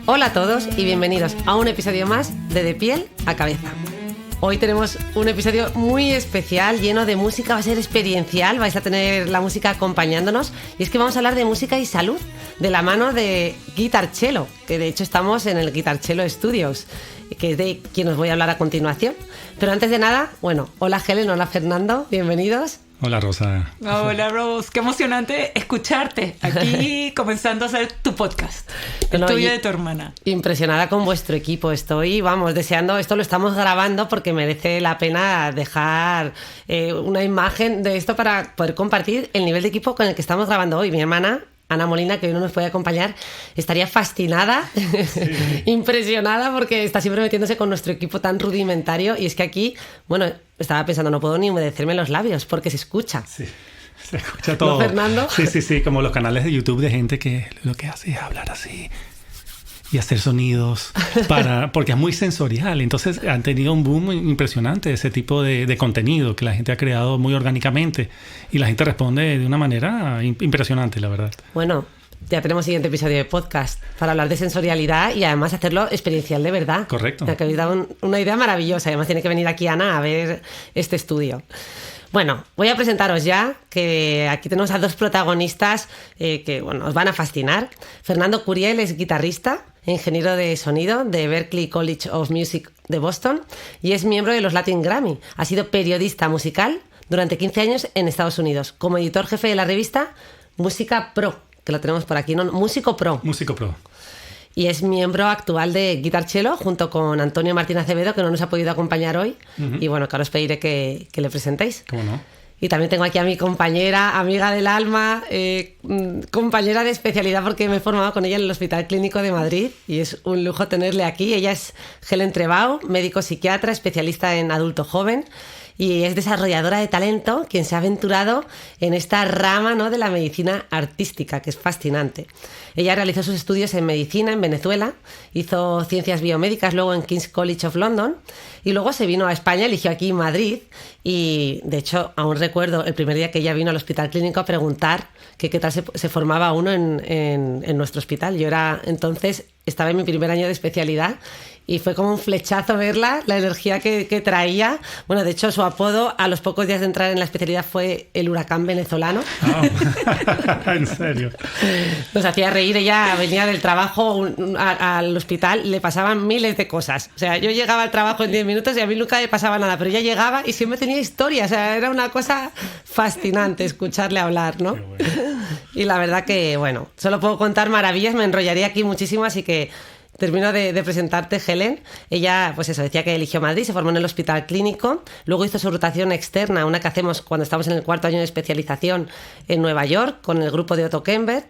Hola a todos y bienvenidos a un episodio más de Piel a Cabeza. Hoy tenemos un episodio muy especial, lleno de música, va a ser experiencial, vais a tener la música acompañándonos y es que vamos a hablar de música y salud, de la mano de Guitarcello, que de hecho estamos en el Guitarcello Studios, que es de quien os voy a hablar a continuación. Pero antes de nada, bueno, hola Helen, hola Fernando, bienvenidos. Hola Rosa. Hola Rose, qué emocionante escucharte aquí comenzando a hacer tu podcast, el tuyo de tu hermana. Impresionada con vuestro equipo, estoy, deseando, esto lo estamos grabando porque merece la pena dejar una imagen de esto para poder compartir el nivel de equipo con el que estamos grabando hoy. Mi hermana Ana Molina, que hoy no nos puede acompañar, estaría fascinada, sí. Impresionada, porque está siempre metiéndose con nuestro equipo tan rudimentario. Y es que aquí, bueno, estaba pensando, no puedo ni humedecerme los labios porque se escucha. Sí, se escucha todo. ¿No, Fernando? Sí, como los canales de YouTube de gente que lo que hace es hablar así y hacer sonidos, porque es muy sensorial. Entonces han tenido un boom impresionante ese tipo de contenido que la gente ha creado muy orgánicamente y la gente responde de una manera impresionante, la verdad. Bueno, ya tenemos siguiente episodio de podcast para hablar de sensorialidad y además hacerlo experiencial de verdad. Correcto. Me habéis dado una idea maravillosa. Además tiene que venir aquí Ana a ver este estudio. Bueno, voy a presentaros ya, que aquí tenemos a dos protagonistas que os van a fascinar. Fernando Curiel es guitarrista, ingeniero de sonido de Berklee College of Music de Boston y es miembro de los Latin Grammy. Ha sido periodista musical durante 15 años en Estados Unidos, como editor jefe de la revista Música Pro, que lo tenemos por aquí, ¿no? Músico Pro. Músico Pro. Y es miembro actual de Guitarcello junto con Antonio Martín Acevedo, que no nos ha podido acompañar hoy. Uh-huh. Y bueno, que ahora os pediré que le presentéis. ¿Cómo no? Y también tengo aquí a mi compañera, amiga del alma, compañera de especialidad porque me he formado con ella en el Hospital Clínico de Madrid y es un lujo tenerle aquí. Ella es Helen Trebau, médico psiquiatra, especialista en adulto joven y es desarrolladora de talento, quien se ha aventurado en esta rama, ¿no?, de la medicina artística, que es fascinante. Ella realizó sus estudios en medicina en Venezuela, hizo ciencias biomédicas luego en King's College of London y luego se vino a España, eligió aquí Madrid y de hecho aún recuerdo el primer día que ella vino al Hospital Clínico a preguntar qué tal se formaba uno en nuestro hospital. Yo estaba en mi primer año de especialidad y fue como un flechazo verla, la energía que traía. Bueno, de hecho su apodo a los pocos días de entrar en la especialidad fue el huracán venezolano. Oh. ¿En serio? Nos hacía reír, ella venía del trabajo al hospital, le pasaban miles de cosas. O sea, yo llegaba al trabajo en 10 minutos y a mí nunca me pasaba nada, pero ella llegaba y siempre tenía historia. O sea, era una cosa fascinante escucharle hablar, ¿no? Bueno. Y la verdad que, bueno, solo puedo contar maravillas, me enrollaría aquí muchísimo, así que termino de presentarte, Helen. Ella, pues eso, decía que eligió Madrid, se formó en el Hospital Clínico, luego hizo su rotación externa, una que hacemos cuando estamos en el 4º año de especialización en Nueva York, con el grupo de Otto Kemberg,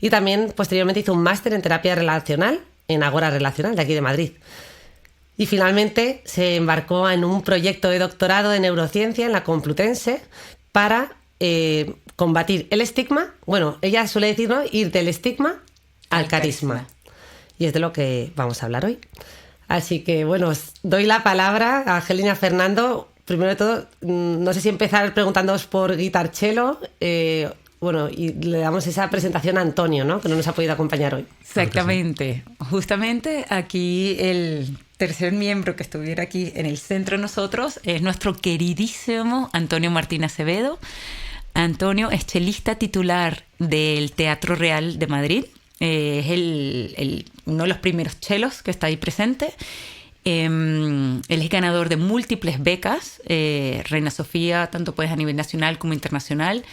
y también posteriormente hizo un máster en terapia relacional en Agora Relacional, de aquí de Madrid. Y finalmente se embarcó en un proyecto de doctorado de neurociencia en la Complutense para combatir el estigma. Bueno, ella suele decir, ¿no?, ir del estigma al carisma. Y es de lo que vamos a hablar hoy. Así que, bueno, os doy la palabra a Helen y a Fernando. Primero de todo, no sé si empezar preguntándoos por Guitarcello. Y le damos esa presentación a Antonio, ¿no?, que no nos ha podido acompañar hoy. Exactamente. Justamente aquí el tercer miembro que estuviera aquí en el centro de nosotros es nuestro queridísimo Antonio Martín Acevedo. Antonio es chelista titular del Teatro Real de Madrid. Es uno de los primeros chelos que está ahí presente. Él es ganador de múltiples becas, Reina Sofía, tanto pues a nivel nacional como internacional.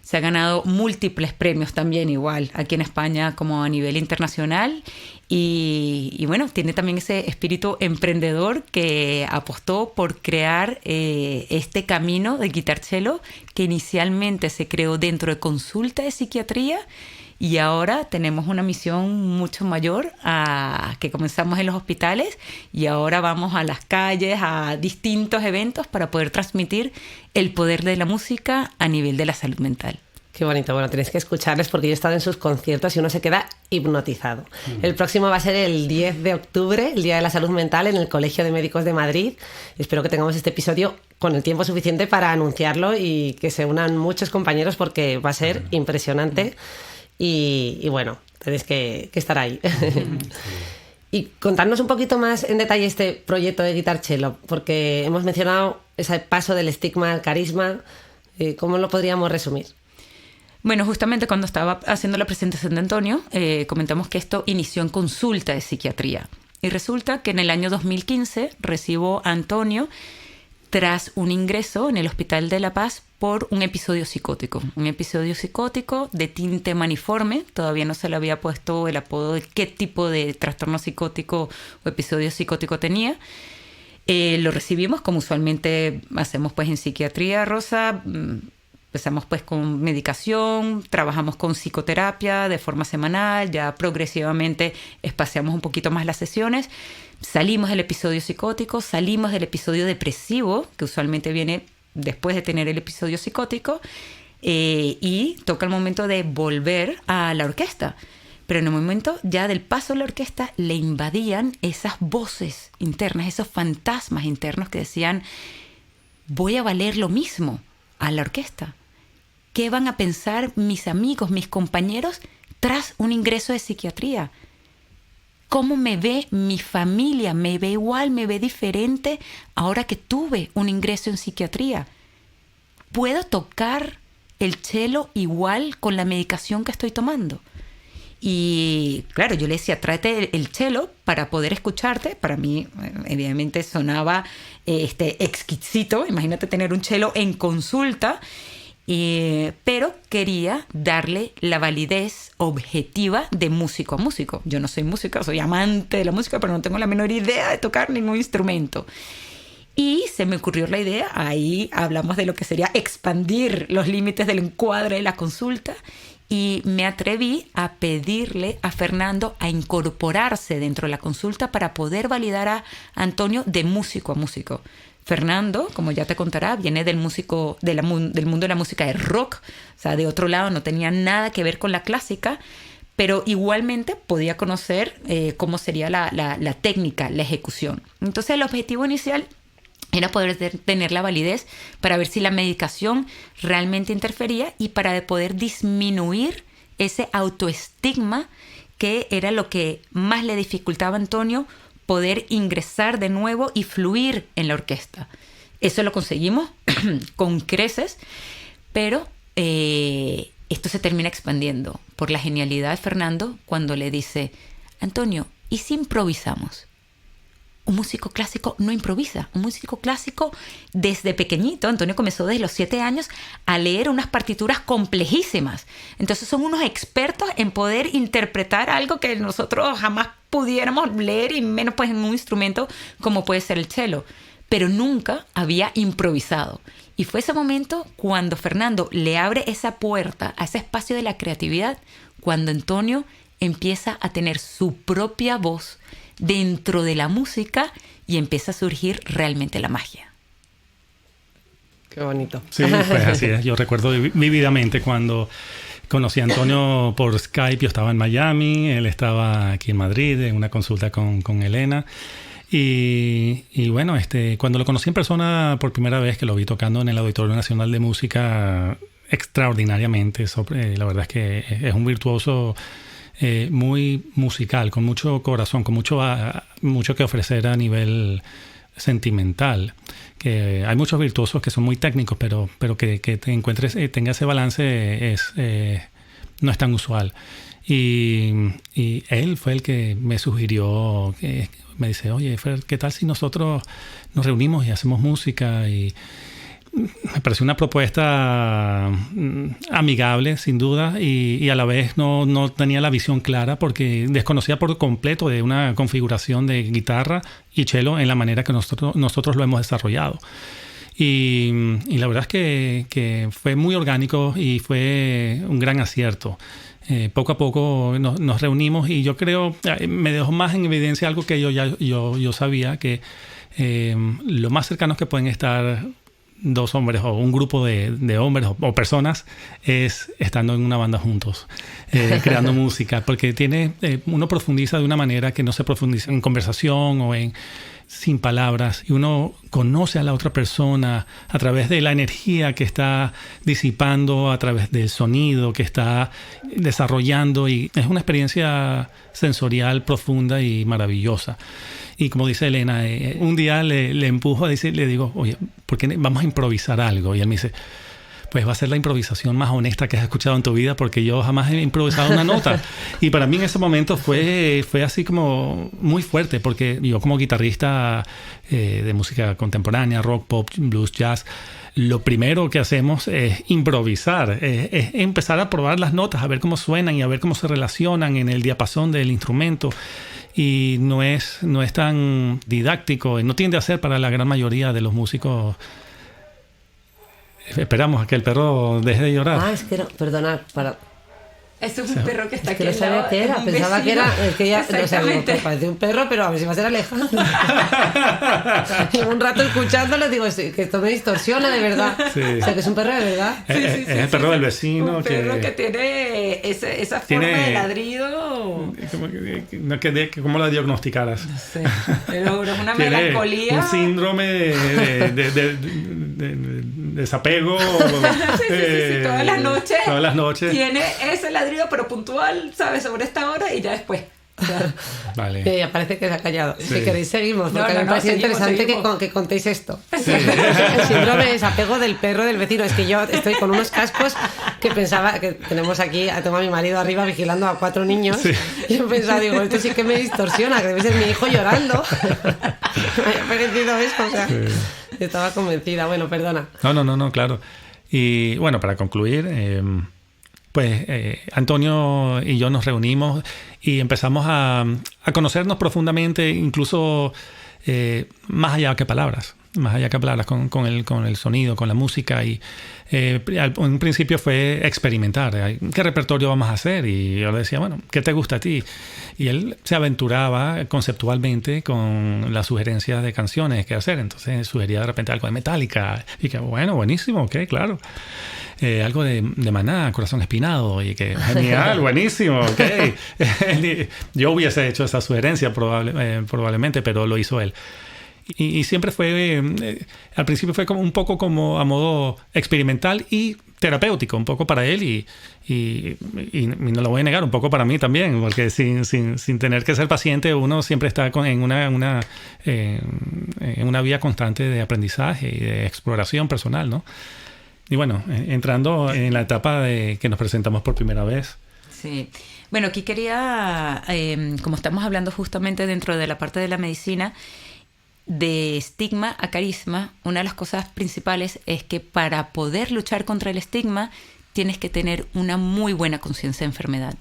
Se ha ganado múltiples premios también, igual aquí en España como a nivel internacional. Y bueno, tiene también ese espíritu emprendedor que apostó por crear este camino de Guitarcello, que inicialmente se creó dentro de consulta de psiquiatría. Y ahora tenemos una misión mucho mayor que comenzamos en los hospitales y ahora vamos a las calles, a distintos eventos para poder transmitir el poder de la música a nivel de la salud mental. Qué bonito. Bueno, tenéis que escucharles porque yo he estado en sus conciertos y uno se queda hipnotizado. El próximo va a ser el 10 de octubre, el Día de la Salud Mental, en el Colegio de Médicos de Madrid. Espero que tengamos este episodio con el tiempo suficiente para anunciarlo y que se unan muchos compañeros porque va a ser impresionante. Y bueno, tenéis que estar ahí. Y contarnos un poquito más en detalle este proyecto de Guitar Cello, porque hemos mencionado ese paso del estigma al carisma. ¿Cómo lo podríamos resumir? Bueno, justamente cuando estaba haciendo la presentación de Antonio, comentamos que esto inició en consulta de psiquiatría. Y resulta que en el año 2015 recibo a Antonio tras un ingreso en el Hospital de La Paz por un episodio psicótico. Un episodio psicótico de tinte maniforme. Todavía no se le había puesto el apodo de qué tipo de trastorno psicótico o episodio psicótico tenía. Lo recibimos como usualmente hacemos pues en psiquiatría, Rosa. Empezamos pues con medicación, trabajamos con psicoterapia de forma semanal, ya progresivamente espaciamos un poquito más las sesiones. Salimos del episodio psicótico, salimos del episodio depresivo, que usualmente viene después de tener el episodio psicótico, y toca el momento de volver a la orquesta. Pero en el momento ya del paso a la orquesta le invadían esas voces internas, esos fantasmas internos que decían, voy a valer lo mismo a la orquesta. ¿Qué van a pensar mis amigos, mis compañeros tras un ingreso de psiquiatría? ¿Cómo me ve mi familia? ¿Me ve igual? ¿Me ve diferente ahora que tuve un ingreso en psiquiatría? ¿Puedo tocar el cello igual con la medicación que estoy tomando? Y claro, yo le decía, tráete el cello para poder escucharte. Para mí, evidentemente, sonaba exquisito. Imagínate tener un cello en consulta. Pero quería darle la validez objetiva de músico a músico. Yo no soy música, soy amante de la música, pero no tengo la menor idea de tocar ningún instrumento. Y se me ocurrió la idea, ahí hablamos de lo que sería expandir los límites del encuadre de la consulta, y me atreví a pedirle a Fernando a incorporarse dentro de la consulta para poder validar a Antonio de músico a músico. Fernando, como ya te contará, viene del mundo de la música de rock, o sea, de otro lado, no tenía nada que ver con la clásica, pero igualmente podía conocer cómo sería la técnica, la ejecución. Entonces el objetivo inicial era poder tener la validez para ver si la medicación realmente interfería y para poder disminuir ese autoestigma que era lo que más le dificultaba a Antonio poder ingresar de nuevo y fluir en la orquesta. Eso lo conseguimos con creces, pero esto se termina expandiendo por la genialidad de Fernando cuando le dice, Antonio, ¿y si improvisamos? Un músico clásico no improvisa. Un músico clásico, desde pequeñito, Antonio comenzó desde los 7 años a leer unas partituras complejísimas. Entonces son unos expertos en poder interpretar algo que nosotros jamás pudiéramos leer, y menos pues en un instrumento como puede ser el cello. Pero nunca había improvisado. Y fue ese momento cuando Fernando le abre esa puerta a ese espacio de la creatividad, cuando Antonio empieza a tener su propia voz dentro de la música y empieza a surgir realmente la magia. Qué bonito. Sí, pues así es. Yo recuerdo vívidamente cuando conocí a Antonio por Skype. Yo estaba en Miami, él estaba aquí en Madrid en una consulta con Elena. Y bueno, cuando lo conocí en persona por primera vez, que lo vi tocando en el Auditorio Nacional de Música, extraordinariamente. La verdad es que es un virtuoso muy musical, con mucho corazón, con mucho que ofrecer a nivel sentimental. Que hay muchos virtuosos que son muy técnicos, pero que te encuentres, tenga ese balance no es tan usual. Y él fue el que me sugirió, me dice, oye, Fer, ¿qué tal si nosotros nos reunimos y hacemos música? Y me pareció una propuesta amigable, sin duda, y a la vez no tenía la visión clara porque desconocía por completo de una configuración de guitarra y cello en la manera que nosotros lo hemos desarrollado. Y la verdad es que fue muy orgánico y fue un gran acierto. Poco a poco nos reunimos y yo creo, me dejó más en evidencia algo que yo sabía, que lo más cercanos que pueden estar dos hombres o un grupo de hombres o personas es estando en una banda juntos, creando música, porque uno profundiza de una manera que no se profundiza en conversación o en sin palabras y uno conoce a la otra persona a través de la energía que está disipando, a través del sonido que está desarrollando, y es una experiencia sensorial profunda y maravillosa. Y como dice Elena, un día le empujo a decir, le digo, oye, ¿por qué vamos a improvisar algo? Y él me dice, pues va a ser la improvisación más honesta que has escuchado en tu vida, porque yo jamás he improvisado una nota. Y para mí en ese momento fue así como muy fuerte, porque yo como guitarrista de música contemporánea, rock, pop, blues, jazz, lo primero que hacemos es improvisar, es empezar a probar las notas, a ver cómo suenan y a ver cómo se relacionan en el diapasón del instrumento. Y no es tan didáctico, no tiende a ser para la gran mayoría de los músicos. Esperamos a que el perro deje de llorar. Es que no, perdonad, para... Eso es un perro que está aquí. No sabía qué era, pensaba que era. Es que ya no sabía, pues parece un perro, pero a ver si va a ser Alejandro. Llevo un rato escuchándolo y digo, que esto me distorsiona de verdad. Sí. O sea, que es un perro de verdad. Es el perro del vecino. Un perro que tiene esa forma de ladrido. ¿Cómo la diagnosticaras? No sé, pero es una melancolía. Un síndrome de desapego. Sí, todas las noches. Tiene ese ladrido, pero puntual, ¿sabes? Sobre esta hora y ya después. Vale. Que ya parece que se ha callado. Sí. Si queréis seguimos, porque me parece interesante que contéis esto. Sí. El síndrome de desapego del perro del vecino. Es que yo estoy con unos cascos que pensaba que tengo a mi marido arriba vigilando a 4 niños. Sí. Y yo pensaba, digo, esto sí que me distorsiona, que debe ser mi hijo llorando. Me había parecido eso, o sea, sí. Estaba convencida. Bueno, perdona. No, claro. Y bueno, para concluir, Antonio y yo nos reunimos y empezamos a conocernos profundamente, incluso más allá que palabras con el sonido, con la música. Y en un principio fue experimentar qué repertorio vamos a hacer, y yo le decía, bueno, ¿qué te gusta a ti? Y él se aventuraba conceptualmente con las sugerencias de canciones que hacer. Entonces sugería de repente algo de Metallica y que bueno, buenísimo, ok, claro. Algo de Maná, Corazón Espinado, y que genial, buenísimo, ok. Yo hubiese hecho esa sugerencia probablemente, pero lo hizo él. Y siempre fue, al principio fue como un poco como a modo experimental y terapéutico, un poco para él y no lo voy a negar, un poco para mí también, porque sin tener que ser paciente, uno siempre está en una vía constante de aprendizaje y de exploración personal, ¿no? Y bueno, entrando en la etapa de que nos presentamos por primera vez. Sí. Bueno, aquí quería, como estamos hablando justamente dentro de la parte de la medicina, de estigma a carisma, una de las cosas principales es que para poder luchar contra el estigma tienes que tener una muy buena conciencia de enfermedad.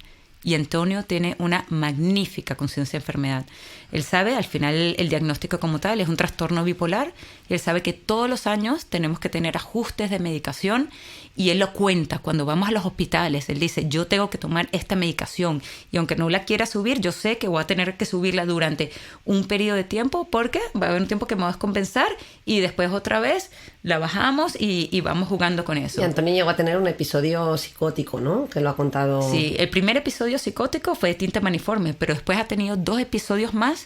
Y Antonio tiene una magnífica conciencia de enfermedad. Él sabe, al final el diagnóstico como tal es un trastorno bipolar, y él sabe que todos los años tenemos que tener ajustes de medicación, y él lo cuenta cuando vamos a los hospitales. Él dice, yo tengo que tomar esta medicación, y aunque no la quiera subir, yo sé que voy a tener que subirla durante un periodo de tiempo, porque va a haber un tiempo que me va a descompensar y después otra vez la bajamos y vamos jugando con eso. Y Antonio llegó a tener un episodio psicótico, ¿no? Que lo ha contado. Sí, el primer episodio psicótico fue de Tinta Maniforme, pero después ha tenido 2 episodios más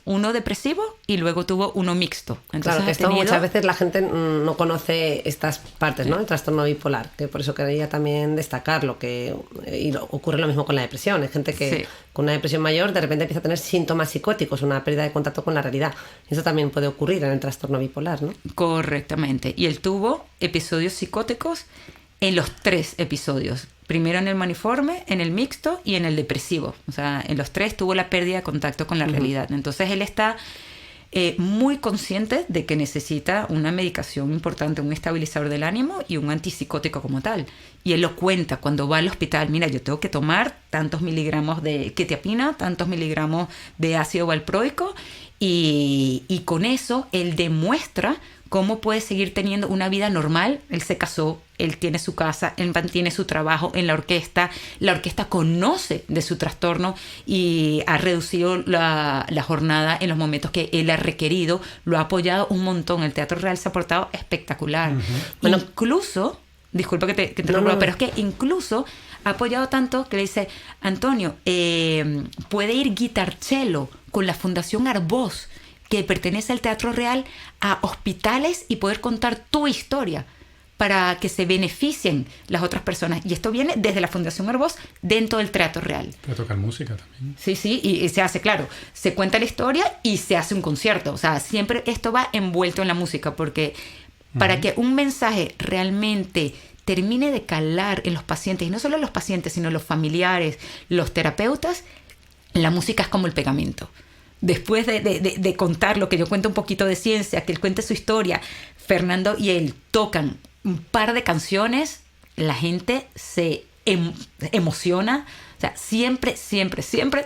uno depresivo, y luego tuvo uno mixto. Entonces, claro, que esto muchas veces la gente no conoce estas partes, ¿no? El trastorno bipolar, que por eso quería también destacarlo, ocurre lo mismo con la depresión. Hay gente que con una depresión mayor de repente empieza a tener síntomas psicóticos, una pérdida de contacto con la realidad. Eso también puede ocurrir en el trastorno bipolar, ¿no? Correctamente. Y él tuvo episodios psicóticos en los 3 episodios. Primero en el maniforme, en el mixto y en el depresivo. O sea, en los 3 tuvo la pérdida de contacto con la realidad. Entonces él está muy consciente de que necesita una medicación importante, un estabilizador del ánimo y un antipsicótico como tal. Y él lo cuenta cuando va al hospital. Mira, yo tengo que tomar tantos miligramos de quetiapina, tantos miligramos de ácido valproico, y con eso él demuestra cómo puede seguir teniendo una vida normal. Él se casó, él tiene su casa, él mantiene su trabajo en la orquesta conoce de su trastorno y ha reducido la jornada en los momentos que él ha requerido, lo ha apoyado un montón. El Teatro Real se ha portado espectacular. Bueno, incluso, disculpa que te interrumpa, pero es que incluso ha apoyado tanto que le dice, Antonio, puede ir guitarchelo con la Fundación Arbós que pertenece al Teatro Real a hospitales y poder contar tu historia para que se beneficien las otras personas. Y esto viene desde la Fundación Arbós dentro del Teatro Real. Para tocar música también. Sí, y se hace, claro, se cuenta la historia y se hace un concierto. O sea, siempre esto va envuelto en la música, porque para que un mensaje realmente termine de calar en los pacientes, y no solo los pacientes, sino los familiares, los terapeutas, la música es como el pegamento. Después de contar lo que yo cuento un poquito de ciencia, que él cuente su historia, Fernando y él tocan un par de canciones, la gente se emociona. O sea, siempre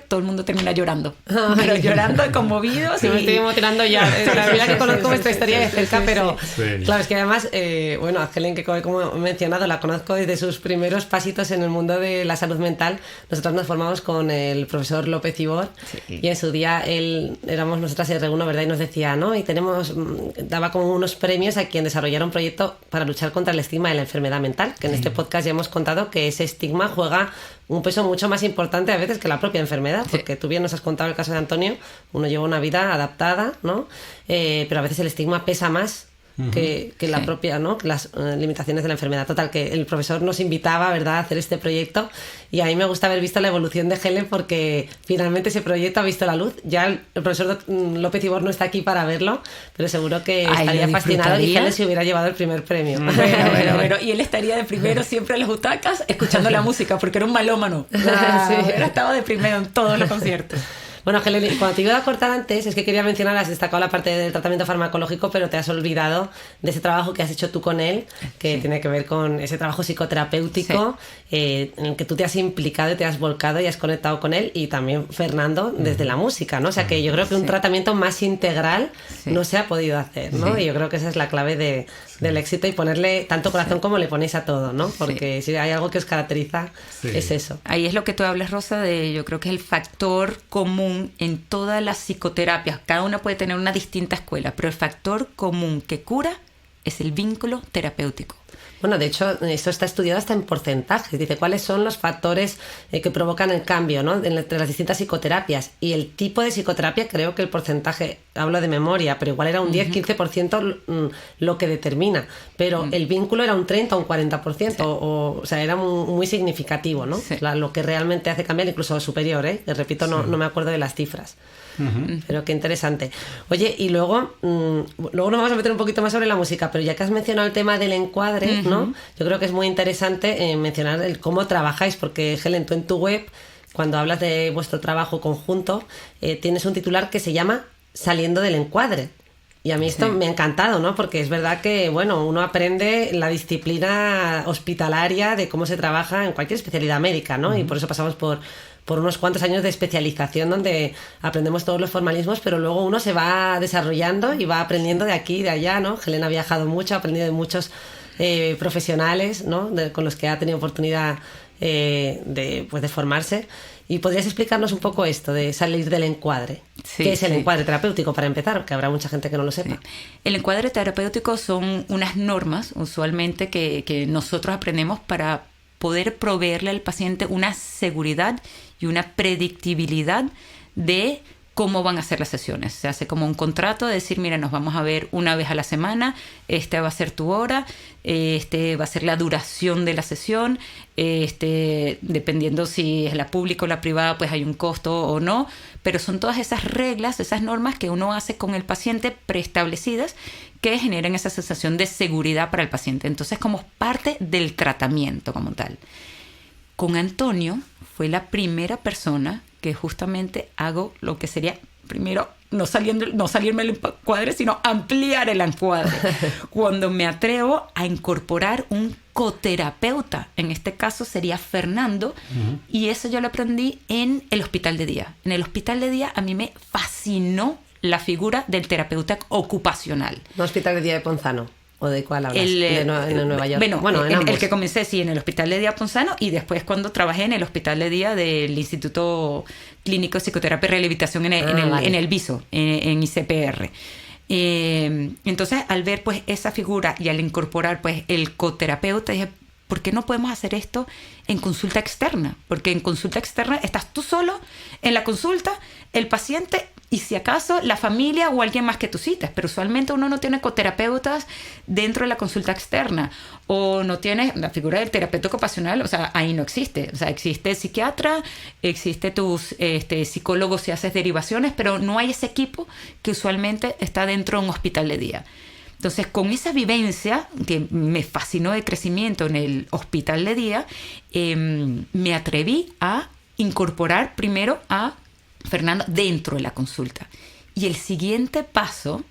todo el mundo termina llorando. Pero llorando, conmovidos. Sí, me estoy emocionando ya. La verdad que conozco esta historia de cerca, pero sí. Claro, es que además, bueno, a Helen, que como he mencionado, la conozco desde sus primeros pasitos en el mundo de la salud mental. Nosotros nos formamos con el profesor López Ibor, y en su día éramos nosotras R1, ¿verdad? Y nos decía, ¿no? Y daba como unos premios a quien desarrollara un proyecto para luchar contra el estigma de la enfermedad mental, que en este podcast ya hemos contado que ese estigma juega un peso mucho más importante a veces que la propia enfermedad, porque tú bien nos has contado el caso de Antonio, uno lleva una vida adaptada, ¿no? Pero a veces el estigma pesa más que la propia, ¿no? Que las limitaciones de la enfermedad. Total, que el profesor nos invitaba, ¿verdad?, a hacer este proyecto, y a mí me gusta haber visto la evolución de Helen, porque finalmente ese proyecto ha visto la luz. Ya el profesor López Ibor no está aquí para verlo, pero seguro que estaría fascinado y Helen se hubiera llevado el primer premio. Bueno, y él estaría de primero siempre en las butacas escuchando la música, porque era un malómano. Hubiera estado de primero en todos los conciertos. Bueno, Helen, cuando te iba a cortar antes, es que quería mencionar, has destacado la parte del tratamiento farmacológico, pero te has olvidado de ese trabajo que has hecho tú con él, que tiene que ver con ese trabajo psicoterapéutico, en el que tú te has implicado y te has volcado y has conectado con él, y también Fernando desde la música, ¿no? O sea, que yo creo que un tratamiento más integral no se ha podido hacer, ¿no? Y yo creo que esa es la clave del éxito, y ponerle tanto corazón como le ponéis a todo, ¿no? Porque si hay algo que os caracteriza, es eso. Ahí es lo que tú hablas, Rosa, yo creo que es el factor común en todas las psicoterapias. Cada una puede tener una distinta escuela, pero el factor común que cura es el vínculo terapéutico. Bueno, de hecho, esto está estudiado hasta en porcentajes. Dice cuáles son los factores que provocan el cambio, ¿no?, entre las distintas psicoterapias. Y el tipo de psicoterapia, creo que el porcentaje, hablo de memoria, pero igual era un 10-15% lo que determina. Pero el vínculo era un 30 o un 40%. O sea, era muy significativo, ¿no? Lo que realmente hace cambiar, incluso superior, ¿eh? Repito, no me acuerdo de las cifras. Pero qué interesante. Oye, y luego nos vamos a meter un poquito más sobre la música, pero ya que has mencionado el tema del encuadre, ¿no? Yo creo que es muy interesante mencionar cómo trabajáis, porque Helen, tú en tu web, cuando hablas de vuestro trabajo conjunto, tienes un titular que se llama Saliendo del encuadre. Y a mí esto me ha encantado, ¿no? Porque es verdad que, bueno, uno aprende la disciplina hospitalaria de cómo se trabaja en cualquier especialidad médica, ¿no? Y por eso pasamos por unos cuantos años de especialización donde aprendemos todos los formalismos, pero luego uno se va desarrollando y va aprendiendo de aquí y de allá, ¿no? Helen ha viajado mucho, ha aprendido de muchos profesionales, ¿no?, con los que ha tenido oportunidad de formarse. ¿Y podrías explicarnos un poco esto de salir del encuadre? ¿Qué es el encuadre terapéutico, para empezar? Que habrá mucha gente que no lo sepa. El encuadre terapéutico son unas normas, usualmente, que nosotros aprendemos para poder proveerle al paciente una seguridad y una predictibilidad de cómo van a ser las sesiones. Se hace como un contrato de decir, mira, nos vamos a ver una vez a la semana, esta va a ser tu hora, va a ser la duración de la sesión, dependiendo si es la pública o la privada, pues hay un costo o no, pero son todas esas reglas, esas normas que uno hace con el paciente preestablecidas que generan esa sensación de seguridad para el paciente. Entonces, como parte del tratamiento como tal. Con Antonio fue la primera persona que justamente hago lo que sería, primero, no salirme del encuadre, sino ampliar el encuadre. Cuando me atrevo a incorporar un coterapeuta, en este caso sería Fernando, y eso yo lo aprendí en el hospital de día. En el hospital de día a mí me fascinó la figura del terapeuta ocupacional. ¿Un hospital de día de Ponzano? ¿O de cuál hablas? De Nueva York. Bueno, el que comencé, sí, en el Hospital de Día Ponzano, y después cuando trabajé en el Hospital de Día del Instituto Clínico de Psicoterapia y Rehabilitación en el VISO, en ICPR. Entonces, al ver pues esa figura y al incorporar pues el coterapeuta, dije, ¿por qué no podemos hacer esto en consulta externa? Porque en consulta externa estás tú solo en la consulta, el paciente y si acaso la familia o alguien más que tú cites, pero usualmente uno no tiene coterapeutas dentro de la consulta externa, o no tiene la figura del terapeuta ocupacional, o sea, ahí no existe. O sea, existe el psiquiatra, existe tus psicólogos si haces derivaciones, pero no hay ese equipo que usualmente está dentro de un hospital de día. Entonces, con esa vivencia que me fascinó de crecimiento en el hospital de día, me atreví a incorporar primero a Fernando dentro de la consulta. Y el siguiente paso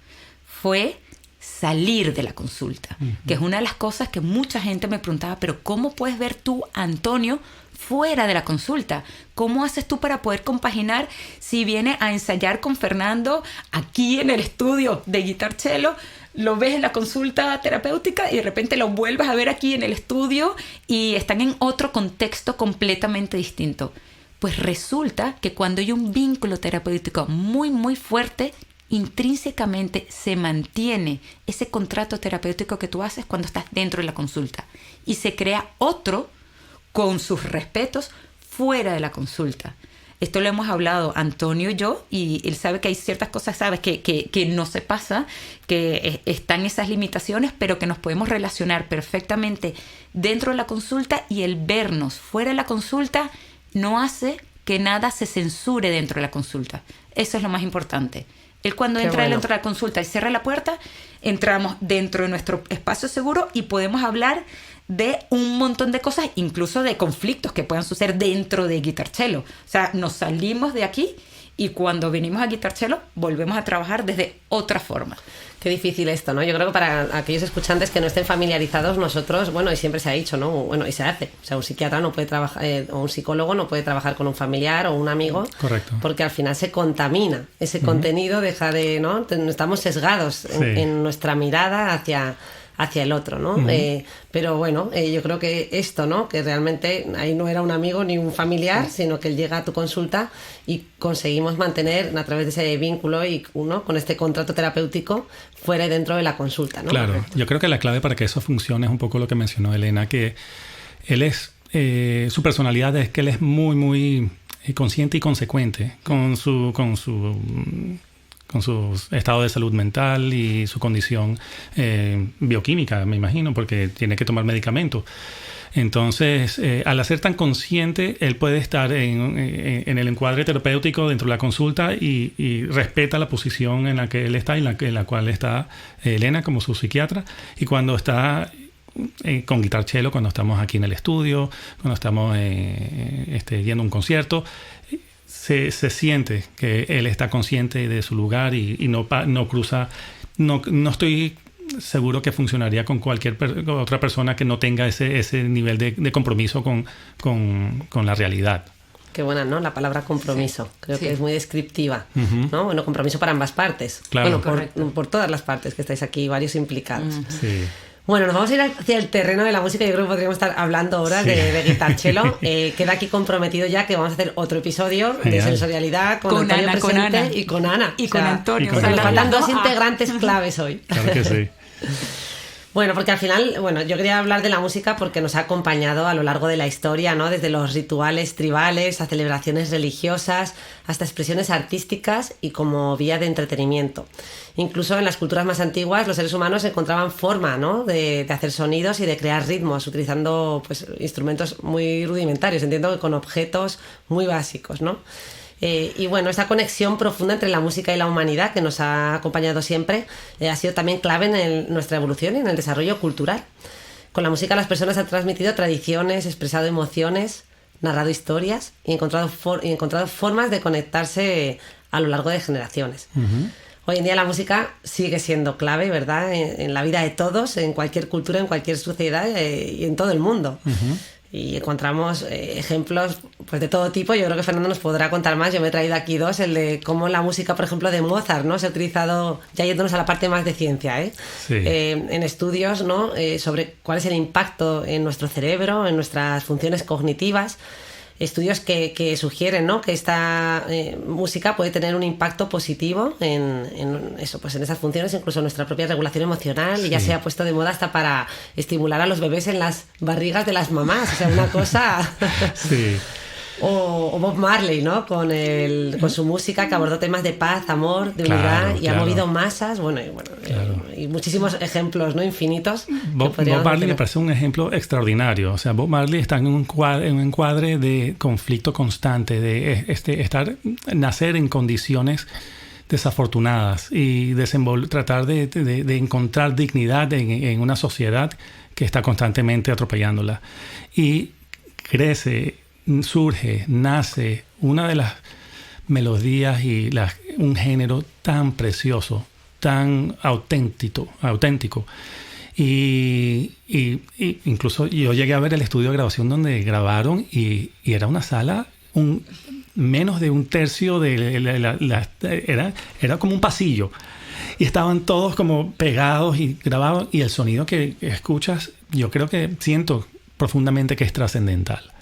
fue salir de la consulta, que es una de las cosas que mucha gente me preguntaba, pero ¿cómo puedes ver tú, Antonio, fuera de la consulta? ¿Cómo haces tú para poder compaginar si viene a ensayar con Fernando aquí en el estudio de Guitar Cello, lo ves en la consulta terapéutica y de repente lo vuelves a ver aquí en el estudio y están en otro contexto completamente distinto? Pues resulta que cuando hay un vínculo terapéutico muy, muy fuerte, intrínsecamente se mantiene ese contrato terapéutico que tú haces cuando estás dentro de la consulta y se crea otro con sus respetos fuera de la consulta. Esto lo hemos hablado Antonio y yo, y él sabe que hay ciertas cosas, sabes, que no se pasa, que están esas limitaciones, pero que nos podemos relacionar perfectamente dentro de la consulta, y el vernos fuera de la consulta no hace que nada se censure dentro de la consulta. Eso es lo más importante. Él cuando entra dentro de la consulta y cierra la puerta, entramos dentro de nuestro espacio seguro y podemos hablar de un montón de cosas, incluso de conflictos que puedan suceder dentro de Guitar Cello. O sea, nos salimos de aquí y cuando venimos a Guitar Cello volvemos a trabajar desde otra forma. Qué difícil esto, ¿no? Yo creo que para aquellos escuchantes que no estén familiarizados, nosotros, bueno, y siempre se ha dicho, ¿no? Bueno, y se hace. O sea, un psiquiatra no puede trabajar, o un psicólogo no puede trabajar con un familiar o un amigo. Correcto. Porque al final se contamina. Ese contenido deja de, ¿no? Estamos sesgados en nuestra mirada hacia el otro, ¿no? Pero bueno, yo creo que esto, ¿no? Que realmente ahí no era un amigo ni un familiar, sino que él llega a tu consulta y conseguimos mantener a través de ese vínculo y uno con este contrato terapéutico fuera y dentro de la consulta, ¿no? Claro, yo creo que la clave para que eso funcione es un poco lo que mencionó Elena, que él es, su personalidad es que él es muy, muy consciente y consecuente con su estado de salud mental y su condición bioquímica, me imagino, porque tiene que tomar medicamentos. Entonces, al ser tan consciente, él puede estar en el encuadre terapéutico dentro de la consulta y respeta la posición en la que él está y en la cual está Elena como su psiquiatra. Y cuando está con Guitar Cello, cuando estamos aquí en el estudio, cuando estamos yendo a un concierto, se siente que él está consciente de su lugar y no cruza. No estoy seguro que funcionaría con cualquier otra persona que no tenga ese nivel de compromiso con la realidad. Qué buena, ¿no? La palabra compromiso. Creo que es muy descriptiva, ¿no? Bueno, compromiso para ambas partes. Claro. Bueno, por todas las partes que estáis aquí, varios implicados. Sí. Bueno, nos vamos a ir hacia el terreno de la música. Yo creo que podríamos estar hablando ahora de Guitar Cello. Queda aquí comprometido ya que vamos a hacer otro episodio de sensorialidad con Antonio Ana, presente con Ana. y con Ana. Y con Antonio. O sea, nos faltan dos integrantes claves hoy. Claro que sí. Bueno, porque al final, yo quería hablar de la música porque nos ha acompañado a lo largo de la historia, ¿no? Desde los rituales tribales a celebraciones religiosas, hasta expresiones artísticas y como vía de entretenimiento. Incluso en las culturas más antiguas los seres humanos encontraban forma, ¿no? de hacer sonidos y de crear ritmos utilizando pues, instrumentos muy rudimentarios, entiendo que con objetos muy básicos, ¿no? Y bueno, esa conexión profunda entre la música y la humanidad que nos ha acompañado siempre ha sido también clave en nuestra evolución y en el desarrollo cultural. Con la música las personas han transmitido tradiciones, expresado emociones, narrado historias y encontrado formas de conectarse a lo largo de generaciones. Hoy en día la música sigue siendo clave, ¿verdad? En la vida de todos, en cualquier cultura, en cualquier sociedad y en todo el mundo. Y encontramos ejemplos pues de todo tipo. Yo creo que Fernando nos podrá contar más. Yo me he traído aquí dos, el de cómo la música, por ejemplo, de Mozart, ¿no? Se ha utilizado, ya yéndonos a la parte más de ciencia, Sí. En estudios, ¿no? Sobre cuál es el impacto en nuestro cerebro, en nuestras funciones cognitivas. Estudios que sugieren, ¿no? Que esta música puede tener un impacto positivo en eso, pues en esas funciones, incluso en nuestra propia regulación emocional. Sí. Y ya se ha puesto de moda hasta para estimular a los bebés en las barrigas de las mamás. O sea, una cosa... Sí. O Bob Marley, ¿no? Con su música que abordó temas de paz, amor, de unidad y ha movido masas. Y muchísimos ejemplos, ¿no? Infinitos. Bob Marley me parece un ejemplo extraordinario. O sea, Bob Marley está en un encuadre de conflicto constante, de nacer en condiciones desafortunadas y tratar de encontrar dignidad en una sociedad que está constantemente atropellándola. Y crece, surge, nace una de las melodías y un género tan precioso, tan auténtico. Y incluso yo llegué a ver el estudio de grabación donde grabaron y era una sala menos de un tercio era como un pasillo y estaban todos como pegados y grabados, y el sonido que escuchas yo creo que siento profundamente que es trascendental.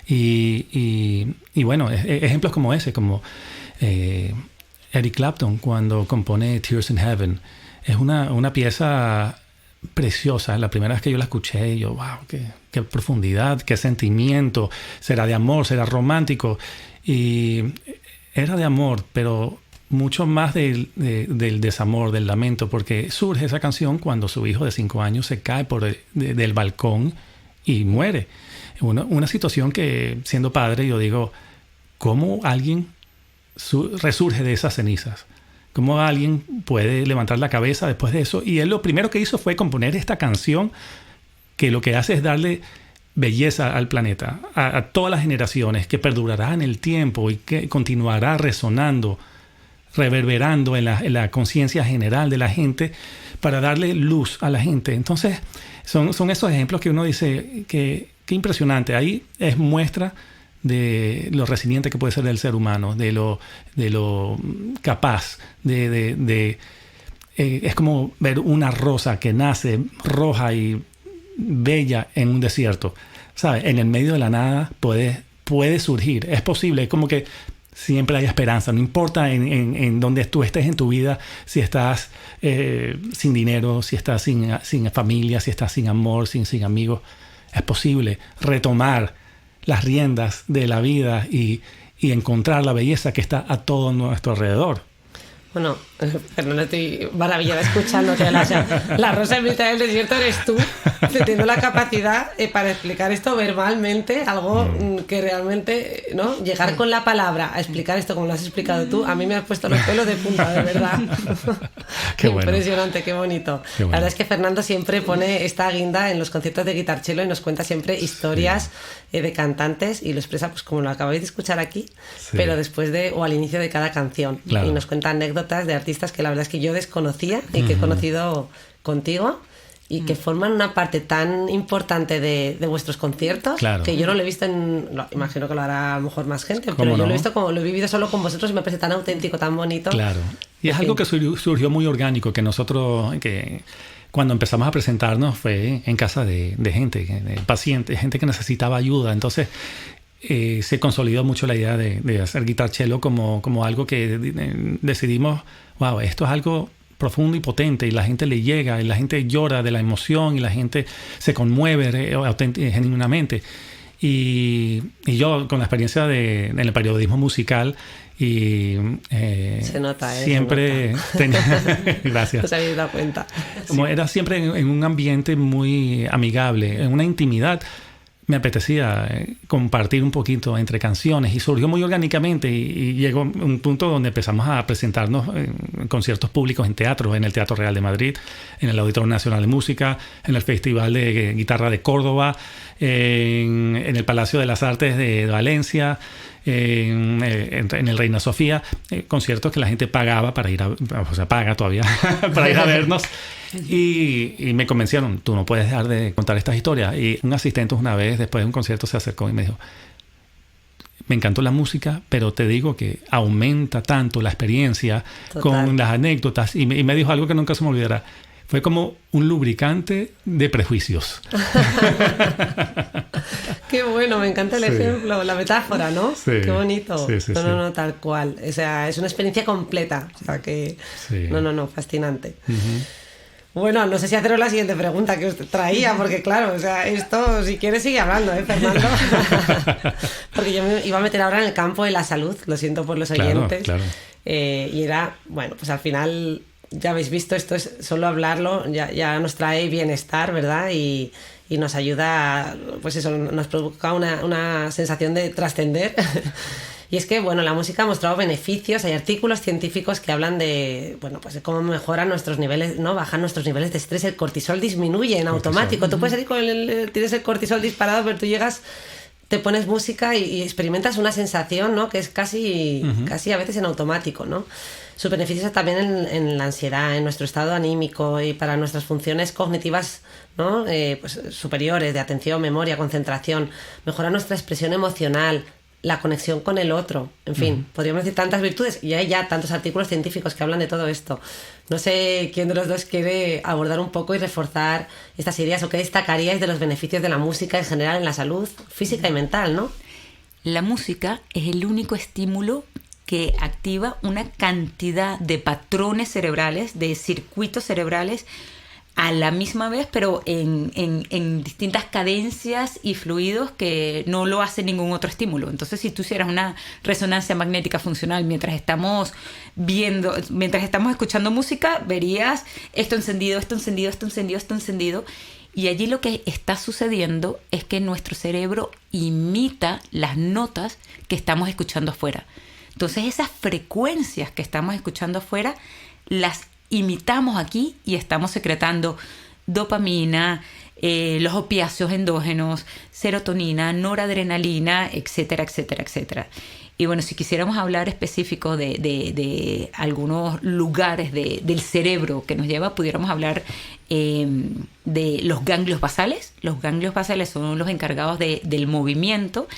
Y bueno, ejemplos como ese, como Eric Clapton cuando compone Tears in Heaven, es una pieza preciosa. La primera vez que yo la escuché, yo, wow, qué profundidad, qué sentimiento. Será de amor, será romántico. Y era de amor, pero mucho más del desamor, del lamento, porque surge esa canción cuando su hijo de 5 años se cae del balcón y muere. Una situación que, siendo padre, yo digo, ¿cómo alguien resurge de esas cenizas? ¿Cómo alguien puede levantar la cabeza después de eso? Y él lo primero que hizo fue componer esta canción que lo que hace es darle belleza al planeta, a todas las generaciones, que perdurará en el tiempo y que continuará resonando, reverberando en la conciencia general de la gente para darle luz a la gente. Entonces, son esos ejemplos que uno dice que qué impresionante. Ahí es muestra de lo resiliente que puede ser el ser humano, de lo capaz es como ver una rosa que nace roja y bella en un desierto, ¿sabes? En el medio de la nada puede surgir, es posible, es como que siempre hay esperanza, no importa en donde tú estés en tu vida, si estás sin dinero, si estás sin familia, si estás sin amor, sin amigos, es posible retomar las riendas de la vida y encontrar la belleza que está a todo nuestro alrededor. Bueno, Fernando, estoy maravillada escuchándote. La rosa en mitad del desierto eres tú, teniendo la capacidad para explicar esto verbalmente, algo que realmente, ¿no? Llegar con la palabra a explicar esto como lo has explicado tú, a mí me has puesto los pelos de punta, de verdad. Qué impresionante, bueno. Qué bonito. Qué bueno. La verdad es que Fernando siempre pone esta guinda en los conciertos de guitarchelo y nos cuenta siempre historias de cantantes y lo expresa pues como lo acabáis de escuchar aquí, pero después o al inicio de cada canción. Claro. Y nos cuenta anécdotas de artistas que la verdad es que yo desconocía y que he conocido contigo y que forman una parte tan importante de vuestros conciertos, claro, que yo no lo he visto imagino que lo hará a lo mejor más gente, pero yo lo he visto como lo he vivido solo con vosotros y me parece tan auténtico, tan bonito. Claro. Y es algo que surgió muy orgánico, que nosotros cuando empezamos a presentarnos fue en casa de gente, de pacientes, gente que necesitaba ayuda. Entonces se consolidó mucho la idea de hacer guitarchelo como algo que decidimos, wow, esto es algo profundo y potente, y la gente le llega, y la gente llora de la emoción, y la gente se conmueve genuinamente. Y yo, con la experiencia en el periodismo musical, y se nota, siempre se nota. Gracias. Os habéis dado cuenta. Como era siempre en un ambiente muy amigable, en una intimidad, me apetecía compartir un poquito entre canciones, y surgió muy orgánicamente y llegó un punto donde empezamos a presentarnos en conciertos públicos en teatro, en el Teatro Real de Madrid, en el Auditorio Nacional de Música, en el Festival de Guitarra de Córdoba, en el Palacio de las Artes de Valencia, en el Reina Sofía, conciertos que la gente pagaba para ir paga todavía para ir a vernos. Y me convencieron, tú no puedes dejar de contar estas historias. Y un asistente una vez, después de un concierto, se acercó y me dijo, me encantó la música, pero te digo que aumenta tanto la experiencia. Total. Con las anécdotas. Y me dijo algo que nunca se me olvidará. Fue como un lubricante de prejuicios. Qué bueno, me encanta el ejemplo, la metáfora, ¿no? Sí. Qué bonito. Sí, no, tal cual. O sea, es una experiencia completa. O sea, que... Sí. No, fascinante. Uh-huh. Bueno, no sé si haceros la siguiente pregunta que os traía, porque claro, o sea, esto si quieres sigue hablando, Fernando. Porque yo me iba a meter ahora en el campo de la salud, lo siento por los oyentes. Claro. Y era, bueno, pues al final ya habéis visto, esto es solo hablarlo, ya nos trae bienestar, ¿verdad? Y nos ayuda, pues eso, nos provoca una sensación de trascender. Y es que, bueno, la música ha mostrado beneficios, hay artículos científicos que hablan de, bueno, pues de cómo mejoran nuestros niveles, ¿no? Bajan nuestros niveles de estrés, el cortisol disminuye en automático. Tú puedes salir tienes el cortisol disparado, pero tú llegas, te pones música y experimentas una sensación, ¿no? Que es casi a veces en automático, ¿no? Sus beneficios también en la ansiedad, en nuestro estado anímico y para nuestras funciones cognitivas, ¿no? Pues superiores, de atención, memoria, concentración, mejora nuestra expresión emocional, la conexión con el otro, en fin, podríamos decir tantas virtudes y hay ya tantos artículos científicos que hablan de todo esto. No sé quién de los dos quiere abordar un poco y reforzar estas ideas o qué destacaríais de los beneficios de la música en general en la salud física y mental, ¿no? La música es el único estímulo que activa una cantidad de patrones cerebrales, de circuitos cerebrales a la misma vez, pero en distintas cadencias y fluidos que no lo hace ningún otro estímulo. Entonces, si tú hicieras una resonancia magnética funcional mientras estamos escuchando música, verías esto encendido, esto encendido, esto encendido, esto encendido. Y allí lo que está sucediendo es que nuestro cerebro imita las notas que estamos escuchando afuera. Entonces, esas frecuencias que estamos escuchando afuera las imitamos aquí y estamos secretando dopamina, los opiáceos endógenos, serotonina, noradrenalina, etcétera, etcétera, etcétera. Y bueno, si quisiéramos hablar específico de algunos lugares del cerebro que nos lleva, pudiéramos hablar de los ganglios basales. Los ganglios basales son los encargados del movimiento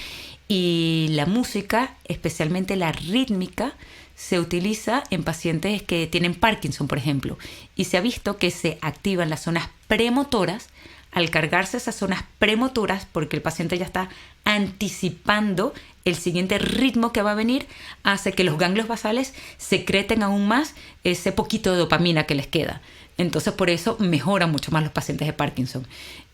y la música, especialmente la rítmica, se utiliza en pacientes que tienen Parkinson, por ejemplo, y se ha visto que se activan las zonas premotoras. Al cargarse esas zonas premotoras, porque el paciente ya está anticipando el siguiente ritmo que va a venir, hace que los ganglios basales secreten aún más ese poquito de dopamina que les queda. Entonces, por eso mejoran mucho más los pacientes de Parkinson.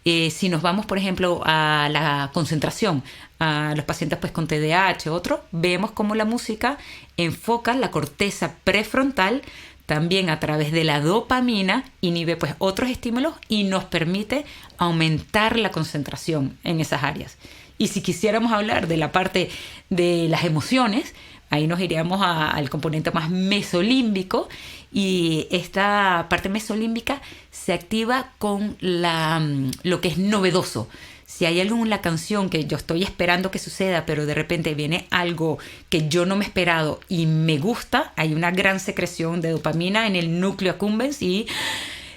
Si nos vamos, por ejemplo, a la concentración, a los pacientes pues, con TDAH, otro, vemos cómo la música enfoca la corteza prefrontal también a través de la dopamina, inhibe pues, otros estímulos y nos permite aumentar la concentración en esas áreas. Y si quisiéramos hablar de la parte de las emociones, ahí nos iríamos al componente más mesolímbico, y esta parte mesolímbica se activa con lo que es novedoso. Si hay algo en la canción que yo estoy esperando que suceda, pero de repente viene algo que yo no me he esperado y me gusta, hay una gran secreción de dopamina en el núcleo accumbens y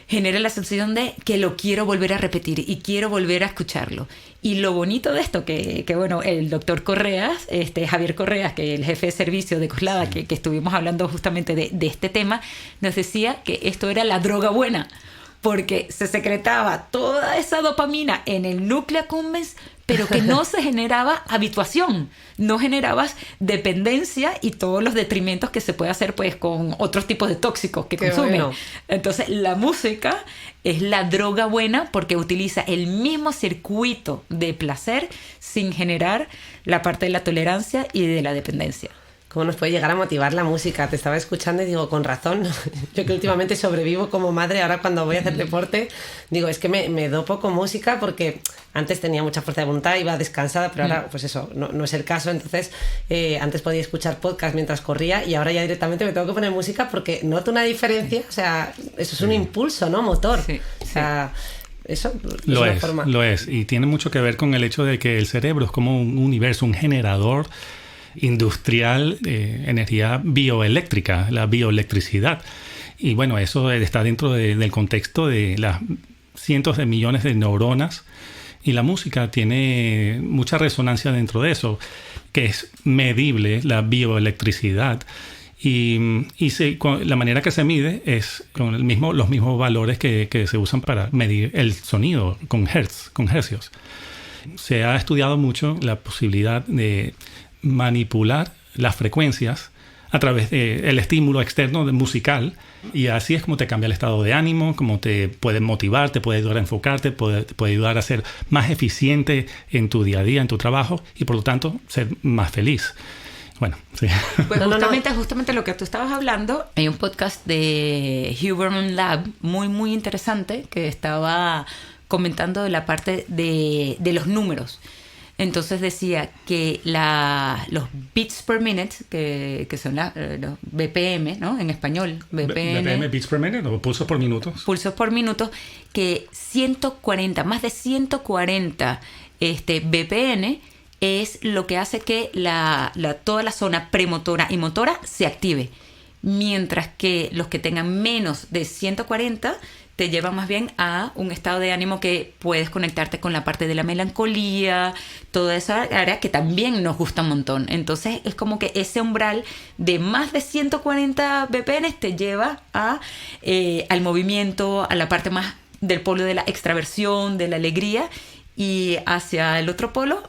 genera la sensación de que lo quiero volver a repetir y quiero volver a escucharlo. Y lo bonito de esto, que bueno, el doctor Correas, Javier Correas, que es el jefe de servicio de Coslada, que estuvimos hablando justamente de este tema, nos decía que esto era la droga buena, porque se secretaba toda esa dopamina en el núcleo accumbens, pero que no se generaba habituación, no generabas dependencia y todos los detrimentos que se puede hacer pues con otros tipos de tóxicos que consumen. Bueno. Entonces, la música es la droga buena porque utiliza el mismo circuito de placer sin generar la parte de la tolerancia y de la dependencia. ¿Cómo nos puede llegar a motivar la música? Te estaba escuchando y digo, con razón. Yo que últimamente sobrevivo como madre, ahora cuando voy a hacer deporte, digo, es que me dopo con música porque antes tenía mucha fuerza de voluntad, iba descansada, pero ahora, pues eso, no es el caso. Entonces, antes podía escuchar podcast mientras corría y ahora ya directamente me tengo que poner música porque noto una diferencia. O sea, eso es un impulso, ¿no? Motor. Sí, o sea, eso lo es. Y tiene mucho que ver con el hecho de que el cerebro es como un universo, un generador industrial de energía bioeléctrica, la bioelectricidad. Y bueno, eso está dentro del contexto de las cientos de millones de neuronas y la música tiene mucha resonancia dentro de eso, que es medible la bioelectricidad. Y la manera que se mide es con los mismos valores que se usan para medir el sonido con hercios. Se ha estudiado mucho la posibilidad de manipular las frecuencias a través del estímulo externo musical, y así es como te cambia el estado de ánimo, como te puede motivar, te puede ayudar a enfocarte, te puede ayudar a ser más eficiente en tu día a día, en tu trabajo, y por lo tanto ser más feliz. Bueno, sí. Pues justamente lo que tú estabas hablando, hay un podcast de Huberman Lab muy, muy interesante que estaba comentando de la parte de los números. Entonces decía que los beats per minute, que son los BPM, ¿no? En español, BPM, beats per minute, o pulsos por minutos. Pulsos por minuto, que más de 140 BPM es lo que hace que toda la zona premotora y motora se active. Mientras que los que tengan menos de 140 te lleva más bien a un estado de ánimo que puedes conectarte con la parte de la melancolía, toda esa área que también nos gusta un montón. Entonces es como que ese umbral de más de 140 BPM te lleva al movimiento, a la parte más del polo de la extraversión, de la alegría, y hacia el otro polo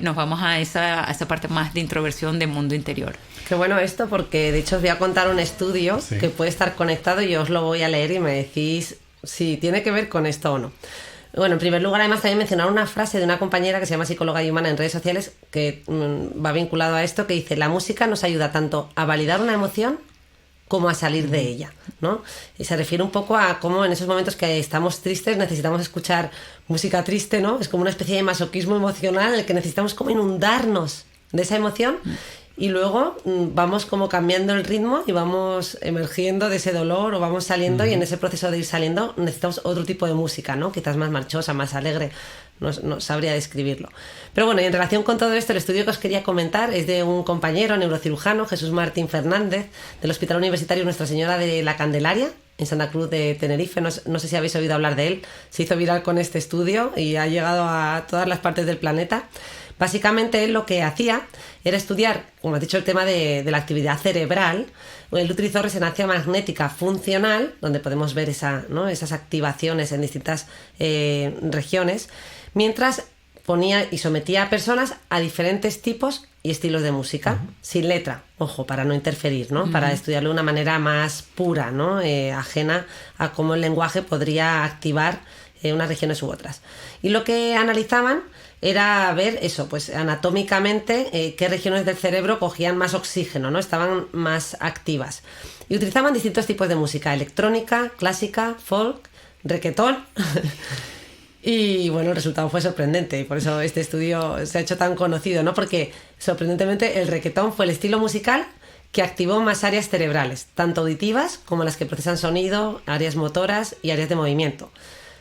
nos vamos a esa parte más de introversión, de mundo interior. Qué bueno esto, porque de hecho os voy a contar un estudio que puede estar conectado y yo os lo voy a leer y me decís si tiene que ver con esto o no. Bueno, en primer lugar, además también mencionar una frase de una compañera que se llama Psicóloga y Humana en redes sociales, que va vinculado a esto, que dice: la música nos ayuda tanto a validar una emoción como a salir de ella, ¿no? Y se refiere un poco a cómo en esos momentos que estamos tristes necesitamos escuchar música triste, ¿no? Es como una especie de masoquismo emocional en el que necesitamos como inundarnos de esa emoción, y luego vamos como cambiando el ritmo y vamos emergiendo de ese dolor o vamos saliendo, y en ese proceso de ir saliendo necesitamos otro tipo de música, ¿no? Quizás más marchosa, más alegre, no sabría describirlo. Pero bueno, y en relación con todo esto, el estudio que os quería comentar es de un compañero neurocirujano, Jesús Martín Fernández, del Hospital Universitario Nuestra Señora de la Candelaria, en Santa Cruz de Tenerife. No sé si habéis oído hablar de él. Se hizo viral con este estudio y ha llegado a todas las partes del planeta. Básicamente él lo que hacía era estudiar, como has dicho, el tema de la actividad cerebral. Él utilizó resonancia magnética funcional, donde podemos ver esas activaciones en distintas regiones, mientras ponía y sometía a personas a diferentes tipos y estilos de música, sin letra, ojo, para no interferir, ¿no? Para estudiarlo de una manera más pura, ¿no? Ajena a cómo el lenguaje podría activar unas regiones u otras. Y lo que analizaban era ver eso, pues anatómicamente qué regiones del cerebro cogían más oxígeno, ¿no? Estaban más activas. Y utilizaban distintos tipos de música: electrónica, clásica, folk, reggaetón. Y bueno, el resultado fue sorprendente, y por eso este estudio se ha hecho tan conocido, ¿no? Porque sorprendentemente el reggaetón fue el estilo musical que activó más áreas cerebrales, tanto auditivas como las que procesan sonido, áreas motoras y áreas de movimiento.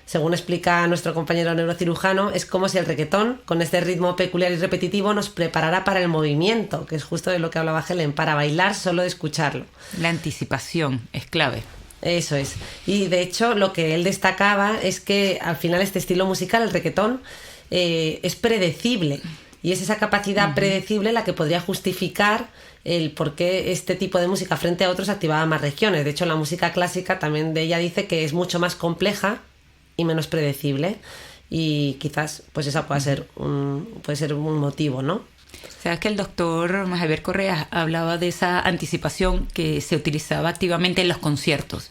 Según explica nuestro compañero neurocirujano, es como si el reggaetón, con este ritmo peculiar y repetitivo, nos preparara para el movimiento, que es justo de lo que hablaba Helen, para bailar solo de escucharlo. La anticipación es clave. Eso es. Y de hecho lo que él destacaba es que al final este estilo musical, el reggaetón, es predecible. Y es esa capacidad predecible la que podría justificar el por qué este tipo de música frente a otros activaba más regiones. De hecho, la música clásica también de ella dice que es mucho más compleja y menos predecible, y quizás pues esa puede ser un motivo, ¿no? Sabes que el doctor Javier Correa hablaba de esa anticipación que se utilizaba activamente en los conciertos.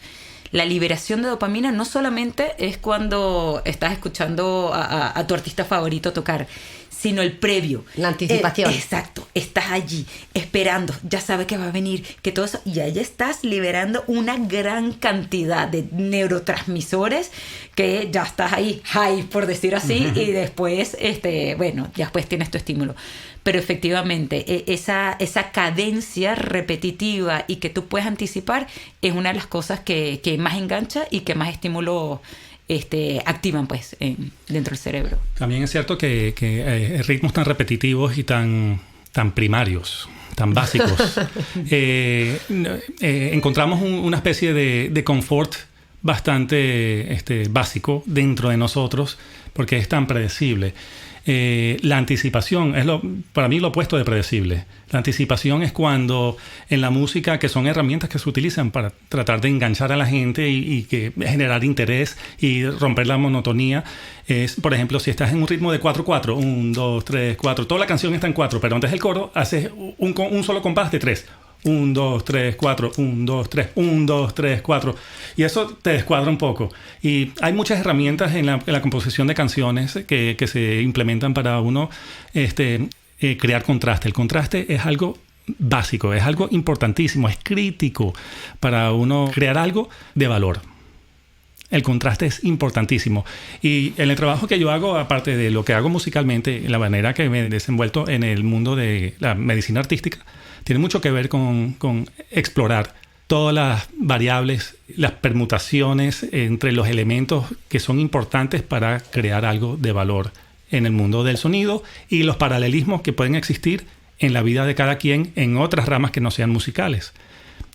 La liberación de dopamina no solamente es cuando estás escuchando a tu artista favorito tocar, sino el previo. La anticipación. Exacto. Estás allí esperando, ya sabes que va a venir, que todo eso, y ahí estás liberando una gran cantidad de neurotransmisores que ya estás ahí high, por decir así, y después, ya después tienes tu estímulo. Pero efectivamente, esa cadencia repetitiva y que tú puedes anticipar es una de las cosas que más engancha y que más estímulo activan pues dentro del cerebro. También es cierto que ritmos tan repetitivos y tan primarios, tan básicos, encontramos una especie de confort bastante básico dentro de nosotros, porque es tan predecible. La anticipación es para mí lo opuesto de predecible. La anticipación es cuando en la música, que son herramientas que se utilizan para tratar de enganchar a la gente y que generar interés y romper la monotonía, es, por ejemplo, si estás en un ritmo de 4-4, 1, 2, 3, 4, toda la canción está en 4, pero antes del coro haces un solo compás de 3. 1, 2, 3, 4, 1, 2, 3, 1, 2, 3, 4. Y eso te descuadra un poco. Y hay muchas herramientas en la composición de canciones que se implementan para uno crear contraste. El contraste es algo básico, es algo importantísimo, es crítico para uno crear algo de valor. El contraste es importantísimo. Y en el trabajo que yo hago, aparte de lo que hago musicalmente, la manera que me he desenvuelto en el mundo de la medicina artística, tiene mucho que ver con explorar todas las variables, las permutaciones entre los elementos que son importantes para crear algo de valor en el mundo del sonido y los paralelismos que pueden existir en la vida de cada quien en otras ramas que no sean musicales.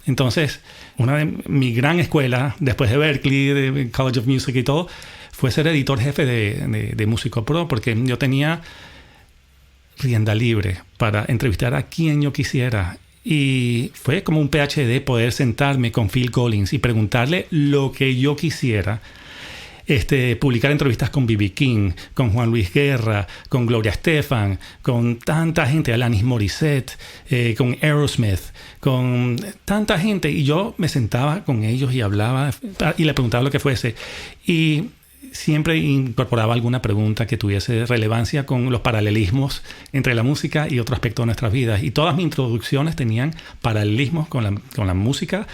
Entonces, una de mi gran escuela, después de Berklee, de College of Music y todo, fue ser editor jefe de Músico Pro, porque yo tenía rienda libre para entrevistar a quien yo quisiera. Y fue como un PhD poder sentarme con Phil Collins y preguntarle lo que yo quisiera. Publicar entrevistas con B.B. King, con Juan Luis Guerra, con Gloria Estefan, con tanta gente, Alanis Morissette, con Aerosmith, con tanta gente. Y yo me sentaba con ellos y hablaba y le preguntaba lo que fuese. Y siempre incorporaba alguna pregunta que tuviese relevancia con los paralelismos entre la música y otro aspecto de nuestras vidas. Y todas mis introducciones tenían paralelismos con la música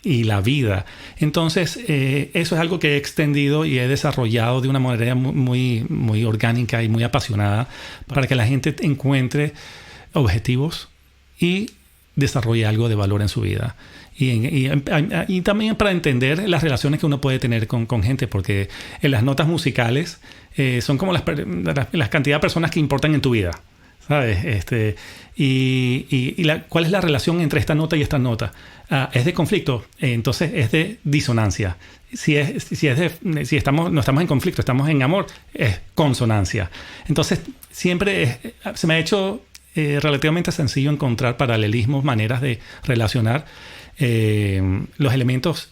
y la vida. Entonces, eso es algo que he extendido y he desarrollado de una manera muy, muy orgánica y muy apasionada para que la gente encuentre objetivos y desarrolle algo de valor en su vida. Y también para entender las relaciones que uno puede tener con gente, porque en las notas musicales son como la cantidad de personas que importan en tu vida, ¿sabes? ¿Cuál es la relación entre esta nota y esta nota? Es de conflicto, entonces es de disonancia. Si no estamos en conflicto, estamos en amor, es consonancia. Entonces siempre se me ha hecho relativamente sencillo encontrar paralelismos, maneras de relacionar los elementos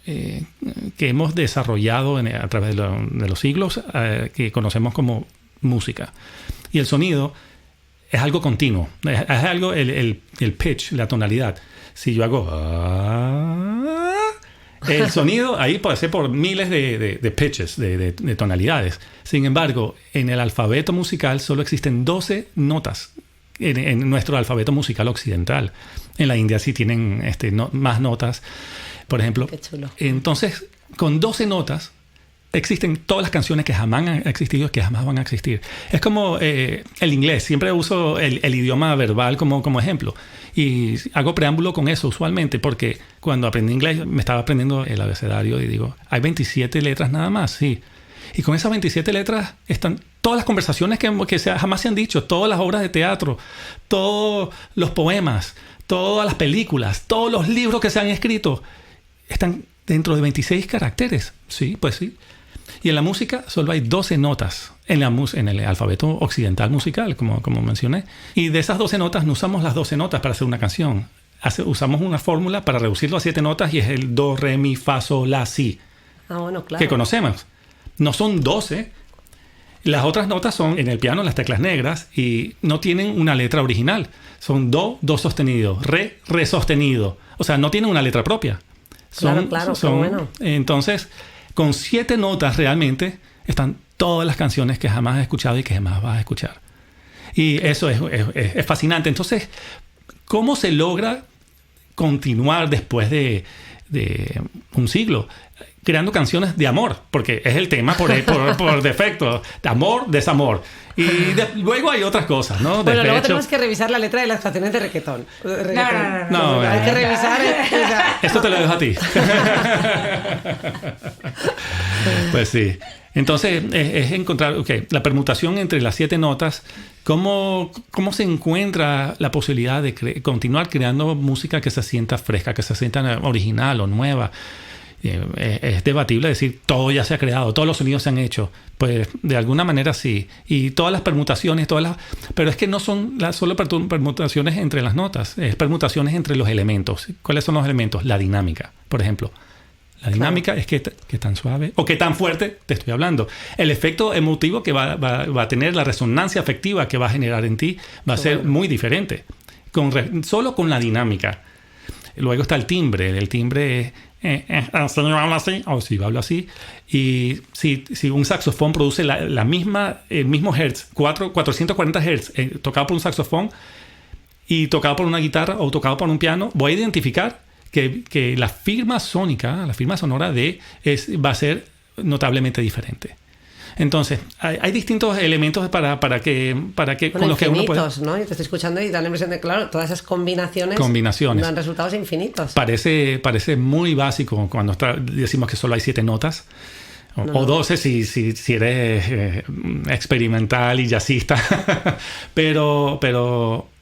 que hemos desarrollado a través de los siglos, que conocemos como música. Y el sonido es algo continuo, es algo, el pitch, la tonalidad. Si yo hago el sonido, ahí puede ser por miles de pitches, de tonalidades. Sin embargo, en el alfabeto musical solo existen 12 notas. En nuestro alfabeto musical occidental. En la India sí tienen más notas, por ejemplo. Qué chulo. Entonces, con 12 notas existen todas las canciones que jamás han existido y que jamás van a existir. Es como el inglés. Siempre uso el idioma verbal como ejemplo. Y hago preámbulo con eso usualmente porque cuando aprendí inglés me estaba aprendiendo el abecedario y digo, hay 27 letras nada más, sí. Y con esas 27 letras están todas las conversaciones que jamás se han dicho, todas las obras de teatro, todos los poemas, todas las películas, todos los libros que se han escrito, están dentro de 26 caracteres. Sí, pues sí. Y en la música solo hay 12 notas en el alfabeto occidental musical, como mencioné. Y de esas 12 notas no usamos las 12 notas para hacer una canción. Usamos una fórmula para reducirlo a 7 notas y es el do, re, mi, fa, sol, la, si. Bueno, claro. Que conocemos. No son 12. Las otras notas son en el piano las teclas negras y no tienen una letra original. Son do, do sostenido, re, re sostenido. O sea, no tienen una letra propia. Claro, bueno. Entonces, con 7 notas realmente están todas las canciones que jamás has escuchado y que jamás vas a escuchar. Y eso es fascinante. Entonces, ¿cómo se logra continuar después de un siglo? Creando canciones de amor, porque es el tema por defecto, de amor, desamor. Y luego hay otras cosas, ¿no? Bueno, luego tenemos que revisar la letra de las canciones de reggaetón. No, hay que revisar. Esto te lo dejo a ti. Pues sí. Entonces, es encontrar la permutación entre las 7 notas. ¿Cómo se encuentra la posibilidad de continuar creando música que se sienta fresca, que se sienta original o nueva? Es debatible decir todo ya se ha creado, todos los sonidos se han hecho. Pues de alguna manera sí. Y todas las permutaciones, pero es que no son solo permutaciones entre las notas, es permutaciones entre los elementos. ¿Cuáles son los elementos? La dinámica, por ejemplo. La dinámica es que tan suave o que tan fuerte te estoy hablando. El efecto emotivo que va a tener, la resonancia afectiva que va a generar en ti va a ser muy diferente. solo con la dinámica. Luego está el timbre. El timbre es señor habla así, o si hablo así. Y si un saxofón produce el mismo hertz, 440 hertz, tocado por un saxofón y tocado por una guitarra o tocado por un piano, voy a identificar que la firma sónica, la firma sonora va a ser notablemente diferente. Entonces, hay distintos elementos para que con los que uno puede... ¿no? Yo te estoy escuchando y da la impresión de, claro, todas esas combinaciones dan resultados infinitos. Parece muy básico cuando decimos que solo hay 7 notas. O 12 si eres experimental y jazzista. pero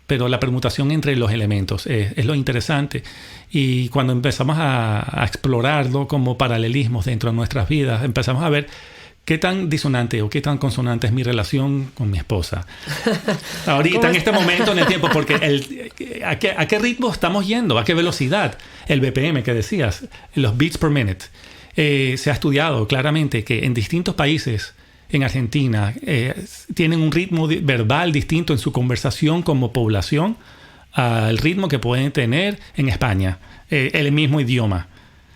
la permutación entre los elementos es lo interesante. Y cuando empezamos a explorarlo como paralelismos dentro de nuestras vidas, empezamos a ver qué tan disonante o qué tan consonante es mi relación con mi esposa. Ahorita, en este momento en el tiempo, porque ¿a qué ritmo estamos yendo? ¿A qué velocidad? El BPM que decías, los beats per minute. Se ha estudiado claramente que en distintos países, en Argentina, tienen un ritmo verbal distinto en su conversación como población al ritmo que pueden tener en España, el mismo idioma.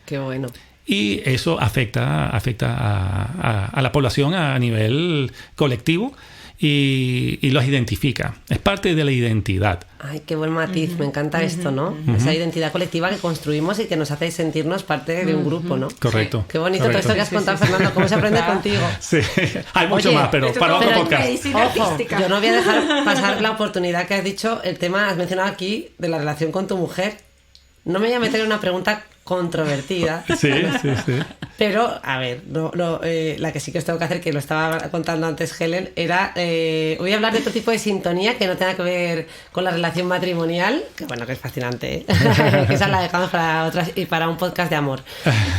Qué bueno. Y eso afecta a la población a nivel colectivo y los identifica. Es parte de la identidad. Ay, qué buen matiz. Me encanta esto, ¿no? Esa identidad colectiva que construimos y que nos hace sentirnos parte de un grupo, ¿no? Correcto. Sí. Qué bonito todo esto que has contado, Fernando. ¿Cómo se aprende contigo? Sí, hay mucho más, pero para otro podcast. Ojo, yo no voy a dejar pasar la oportunidad que has dicho, el tema, has mencionado aquí, de la relación con tu mujer. No me voy a meter en una pregunta controvertida. Sí. Pero, a ver, la que sí que os tengo que hacer, que lo estaba contando antes Helen, era... voy a hablar de otro tipo de sintonía que no tenga que ver con la relación matrimonial, que bueno, que es fascinante, ¿eh? Que esa la dejamos para otras y para un podcast de amor.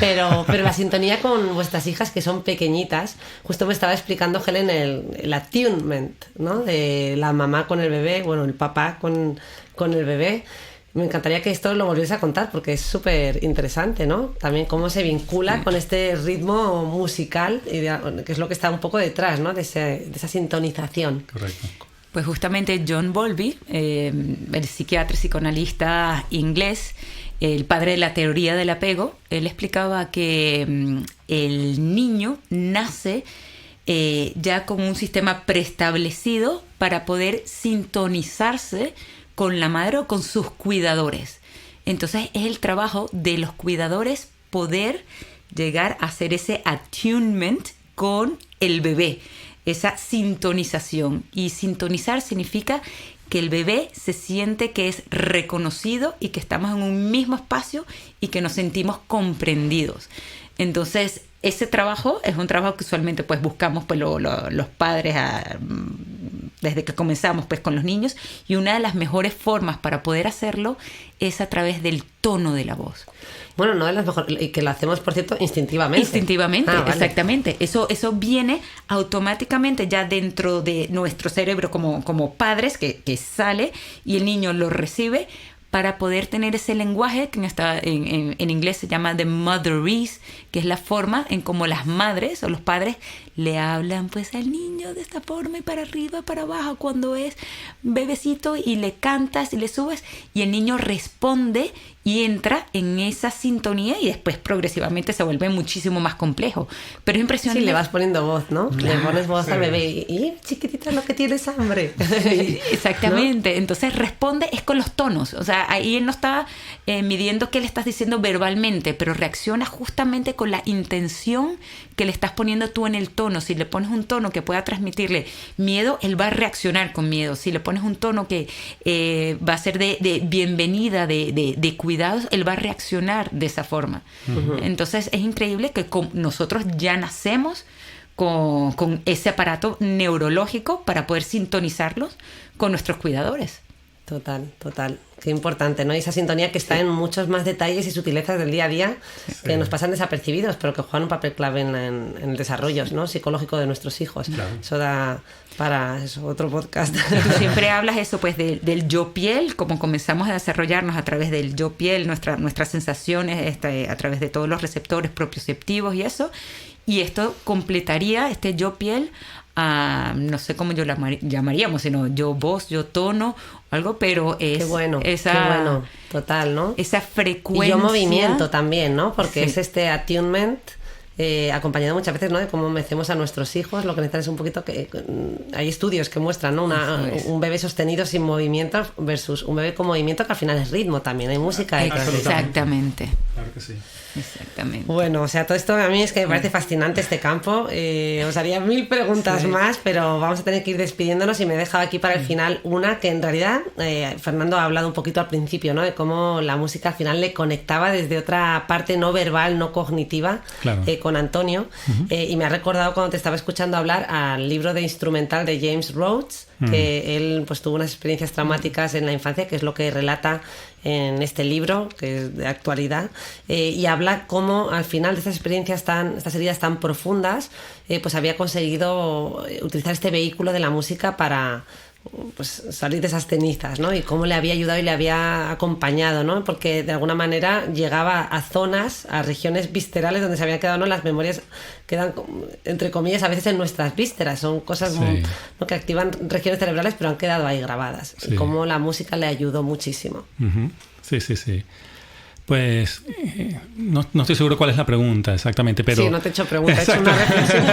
Pero la sintonía con vuestras hijas, que son pequeñitas, justo me estaba explicando Helen el attunement, ¿no? De la mamá con el bebé, bueno, el papá con el bebé. Me encantaría que esto lo volviese a contar porque es súper interesante, ¿no? También cómo se vincula con este ritmo musical, que es lo que está un poco detrás, ¿no? De esa sintonización. Correcto. Pues justamente John Bowlby, el psiquiatra psicoanalista inglés, el padre de la teoría del apego, él explicaba que el niño nace ya con un sistema preestablecido para poder sintonizarse con la madre o con sus cuidadores. Entonces es el trabajo de los cuidadores poder llegar a hacer ese attunement con el bebé, esa sintonización. Y sintonizar significa que el bebé se siente que es reconocido y que estamos en un mismo espacio y que nos sentimos comprendidos. Entonces ese trabajo es un trabajo que usualmente pues buscamos pues, los padres desde que comenzamos pues con los niños, y una de las mejores formas para poder hacerlo es a través del tono de la voz. Bueno, no de las mejores, y que lo hacemos, por cierto, instintivamente. Instintivamente, vale. Exactamente. Eso viene automáticamente ya dentro de nuestro cerebro como padres, que sale y el niño lo recibe, para poder tener ese lenguaje que en inglés se llama the motherese, que es la forma en cómo las madres o los padres le hablan pues al niño de esta forma y para arriba, para abajo cuando es bebecito, y le cantas y le subes y el niño responde y entra en esa sintonía, y después progresivamente se vuelve muchísimo más complejo. Pero es impresionante. Sí, le vas poniendo voz, ¿no? Le pones voz al bebé y chiquitita, lo que tienes hambre. Sí, exactamente. ¿No? Entonces responde es con los tonos. O sea, ahí él no está midiendo qué le estás diciendo verbalmente, pero reacciona justamente con la intención que le estás poniendo tú en el tono. Si le pones un tono que pueda transmitirle miedo, él va a reaccionar con miedo. Si le pones un tono que va a ser de bienvenida, de cuidados, él va a reaccionar de esa forma. Uh-huh. Entonces es increíble que nosotros ya nacemos con ese aparato neurológico para poder sintonizarlos con nuestros cuidadores. Total. Qué importante, ¿no? Y esa sintonía que está en muchos más detalles y sutilezas del día a día que nos pasan desapercibidos, pero que juegan un papel clave en el desarrollo, ¿no? Psicológico de nuestros hijos. Claro. Eso da para otro podcast. Tú siempre hablas eso, pues, del yo piel, como comenzamos a desarrollarnos a través del yo piel, nuestras sensaciones, a través de todos los receptores propioceptivos y eso. Y esto completaría, este yo piel, no sé cómo yo la llamaríamos, sino yo voz, yo tono, algo, pero es qué bueno, total, ¿no? Esa frecuencia. Y yo movimiento también, ¿no? Porque sí. es este attunement acompañado muchas veces, ¿no? De cómo mecemos a nuestros hijos. Lo que necesitan es un poquito que hay estudios que muestran, ¿no? Un bebé sostenido sin movimiento versus un bebé con movimiento, que al final es ritmo también, hay música. Exactamente. Claro que sí. Exactamente. Bueno, o sea, todo esto a mí es que me parece fascinante este campo. Os haría 1000 preguntas más, pero vamos a tener que ir despidiéndonos y me he dejado aquí para el final una que en realidad Fernando ha hablado un poquito al principio, ¿no? De cómo la música al final le conectaba desde otra parte no verbal, no cognitiva, claro. Con Antonio. Y me ha recordado cuando te estaba escuchando hablar al libro de instrumental de James Rhodes, que él pues tuvo unas experiencias traumáticas en la infancia, que es lo que relata en este libro, que es de actualidad, y habla cómo al final de estas experiencias estas heridas tan profundas, pues había conseguido utilizar este vehículo de la música para pues salir de esas cenizas, ¿no? Y cómo le había ayudado y le había acompañado, ¿no? Porque de alguna manera llegaba a zonas, a regiones viscerales donde se habían quedado, ¿no? Las memorias quedan, entre comillas, a veces en nuestras vísceras, son cosas ¿no? que activan regiones cerebrales, pero han quedado ahí grabadas. Y cómo la música le ayudó muchísimo. Sí. Pues no estoy seguro cuál es la pregunta exactamente, pero... Sí, no te he hecho preguntas, he hecho una reflexión.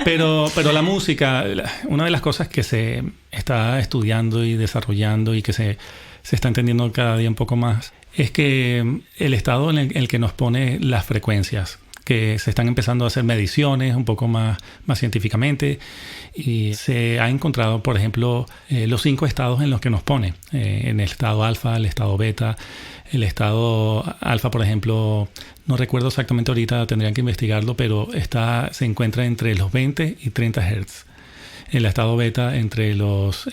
pero la música, una de las cosas que se está estudiando y desarrollando y que se está entendiendo cada día un poco más, es que el estado en el que nos pone las frecuencias, que se están empezando a hacer mediciones un poco más científicamente, y se ha encontrado, por ejemplo, los 5 estados en los que nos pone, en el estado alfa, el estado beta. El estado alfa, por ejemplo, no recuerdo exactamente ahorita, tendrían que investigarlo, pero se encuentra entre los 20 y 30 Hz. El estado beta entre los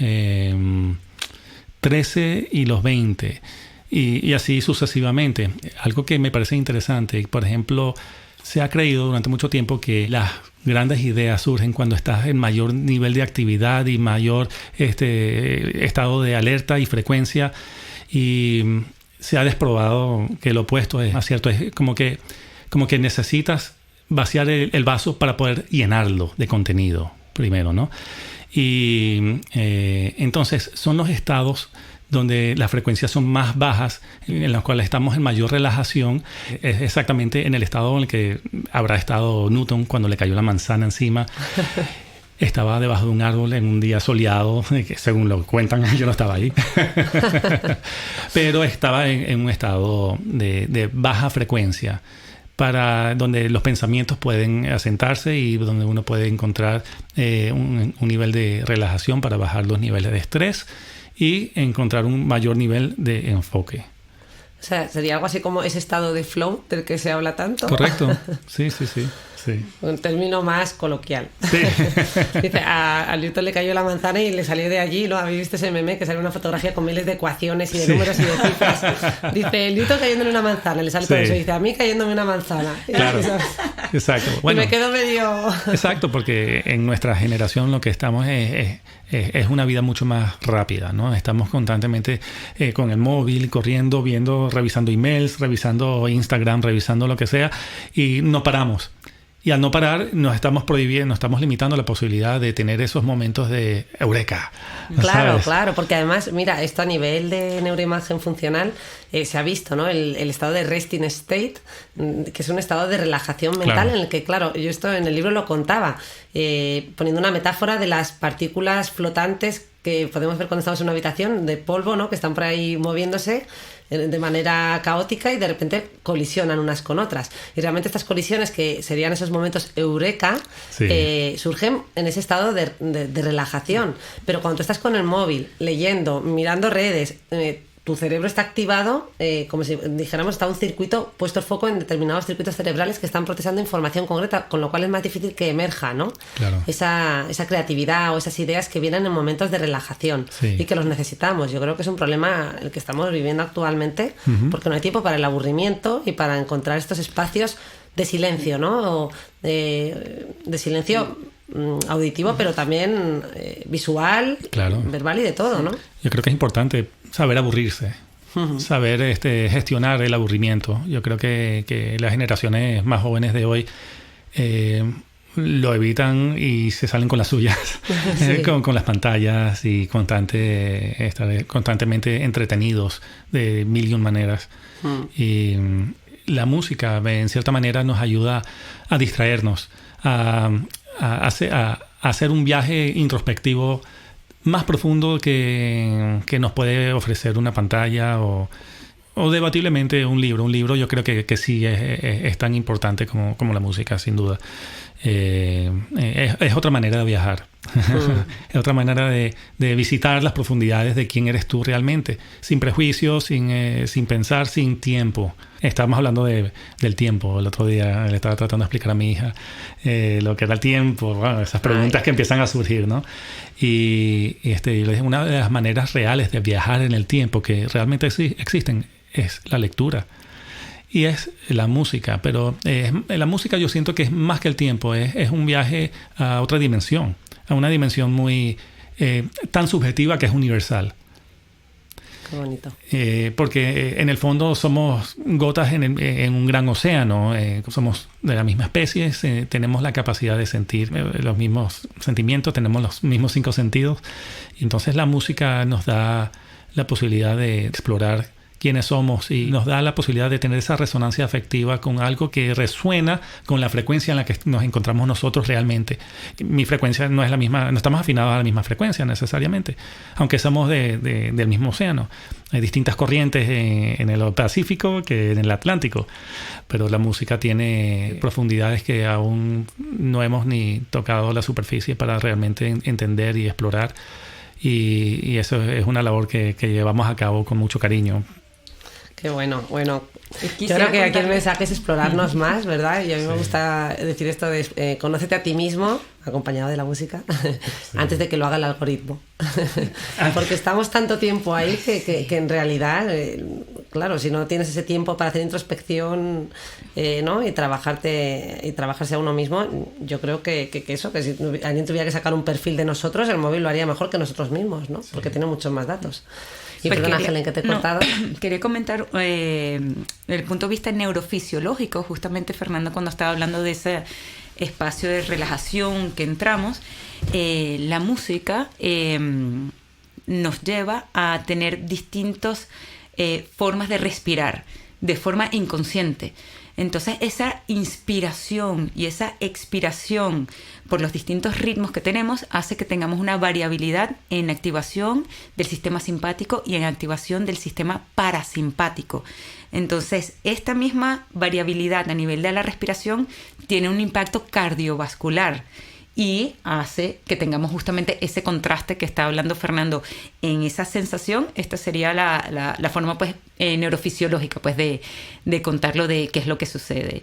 13 y los 20. Y así sucesivamente. Algo que me parece interesante, por ejemplo, se ha creído durante mucho tiempo que las grandes ideas surgen cuando estás en mayor nivel de actividad y mayor estado de alerta y frecuencia. Y se ha desprobado que lo opuesto es más cierto. Es como que necesitas vaciar el vaso para poder llenarlo de contenido primero, ¿no? Y entonces son los estados donde las frecuencias son más bajas, en los cuales estamos en mayor relajación. Es exactamente en el estado en el que habrá estado Newton cuando le cayó la manzana encima. Estaba debajo de un árbol en un día soleado, que según lo cuentan, yo no estaba ahí. Pero estaba en un estado de baja frecuencia, donde los pensamientos pueden asentarse y donde uno puede encontrar un nivel de relajación para bajar los niveles de estrés y encontrar un mayor nivel de enfoque. O sea, sería algo así como ese estado de flow del que se habla tanto. Correcto, sí. Un término más coloquial. Sí. Dice, a Newton le cayó la manzana y le salió de allí, ¿no? ¿Habéis visto ese meme que sale una fotografía con miles de ecuaciones y de números y de cifras? Dice, Newton cayéndole una manzana, le sale todo eso. Dice, a mí cayéndome una manzana. Claro, exacto. Bueno, y me quedo medio... Exacto, porque en nuestra generación lo que estamos es una vida mucho más rápida, ¿no? Estamos constantemente con el móvil, corriendo, viendo, revisando emails, revisando Instagram, revisando lo que sea, y no paramos. Y al no parar, nos estamos prohibiendo, nos estamos limitando la posibilidad de tener esos momentos de eureka. Claro, porque además, mira, esto a nivel de neuroimagen funcional se ha visto, ¿no? El estado de resting state, que es un estado de relajación mental en el que, claro, yo esto en el libro lo contaba, poniendo una metáfora de las partículas flotantes que podemos ver cuando estamos en una habitación de polvo, ¿no? Que están por ahí moviéndose de manera caótica y de repente colisionan unas con otras. Y realmente estas colisiones, que serían esos momentos eureka, surgen en ese estado de relajación. Pero cuando tú estás con el móvil, leyendo, mirando redes, tu cerebro está activado, como si dijéramos, está un circuito, puesto el foco en determinados circuitos cerebrales que están procesando información concreta, con lo cual es más difícil que emerja, ¿no? Claro. Esa creatividad o esas ideas que vienen en momentos de relajación y que los necesitamos. Yo creo que es un problema el que estamos viviendo actualmente, porque no hay tiempo para el aburrimiento y para encontrar estos espacios de silencio, ¿no? De silencio auditivo, pero también visual, verbal y de todo, ¿no? Yo creo que es importante saber aburrirse, saber gestionar el aburrimiento. Yo creo que las generaciones más jóvenes de hoy lo evitan y se salen con las suyas, sí. con las pantallas y estar constantemente entretenidos de mil y un maneras. Y la música, en cierta manera, nos ayuda a distraernos, a hacer un viaje introspectivo más profundo que nos puede ofrecer una pantalla o debatiblemente un libro. Un libro yo creo que sí es tan importante como la música, sin duda. Es otra manera de viajar. Es otra manera de visitar las profundidades de quién eres tú realmente, sin prejuicios, sin pensar, sin tiempo. Estábamos hablando del tiempo. El otro día le estaba tratando de explicar a mi hija lo que era el tiempo, bueno, esas preguntas que empiezan a surgir, ¿no? Y una de las maneras reales de viajar en el tiempo que realmente existen es la lectura. Y es la música, pero la música yo siento que es más que el tiempo, es un viaje a otra dimensión, a una dimensión muy tan subjetiva que es universal. Qué bonito. Porque en el fondo somos gotas en un gran océano, somos de la misma especie, tenemos la capacidad de sentir los mismos sentimientos, tenemos los mismos 5 sentidos, y entonces la música nos da la posibilidad de explorar quiénes somos y nos da la posibilidad de tener esa resonancia afectiva con algo que resuena con la frecuencia en la que nos encontramos nosotros realmente. Mi frecuencia no es la misma, no estamos afinados a la misma frecuencia necesariamente, aunque somos del mismo océano. Hay distintas corrientes en el Pacífico que en el Atlántico, pero la música tiene profundidades que aún no hemos ni tocado la superficie para realmente entender y explorar. Y eso es una labor que llevamos a cabo con mucho cariño. Qué bueno. Yo creo que aquí el mensaje es explorarnos más, ¿verdad? Y a mí me gusta decir esto de conócete a ti mismo, acompañado de la música, antes de que lo haga el algoritmo. Porque estamos tanto tiempo ahí que en realidad, claro, si no tienes ese tiempo para hacer introspección, ¿no? y trabajarse a uno mismo, yo creo que eso, que si alguien tuviera que sacar un perfil de nosotros, el móvil lo haría mejor que nosotros mismos, ¿no? Porque tiene muchos más datos. Y pues perdón, Ángel, que te he cortado. Quería comentar desde el punto de vista neurofisiológico, justamente Fernando cuando estaba hablando de ese espacio de relajación que entramos, la música nos lleva a tener distintas formas de respirar de forma inconsciente. Entonces esa inspiración y esa expiración por los distintos ritmos que tenemos hace que tengamos una variabilidad en activación del sistema simpático y en activación del sistema parasimpático. Entonces esta misma variabilidad a nivel de la respiración tiene un impacto cardiovascular y hace que tengamos justamente ese contraste que está hablando Fernando en esa sensación. Esta sería la forma pues neurofisiológica pues de contarlo de qué es lo que sucede.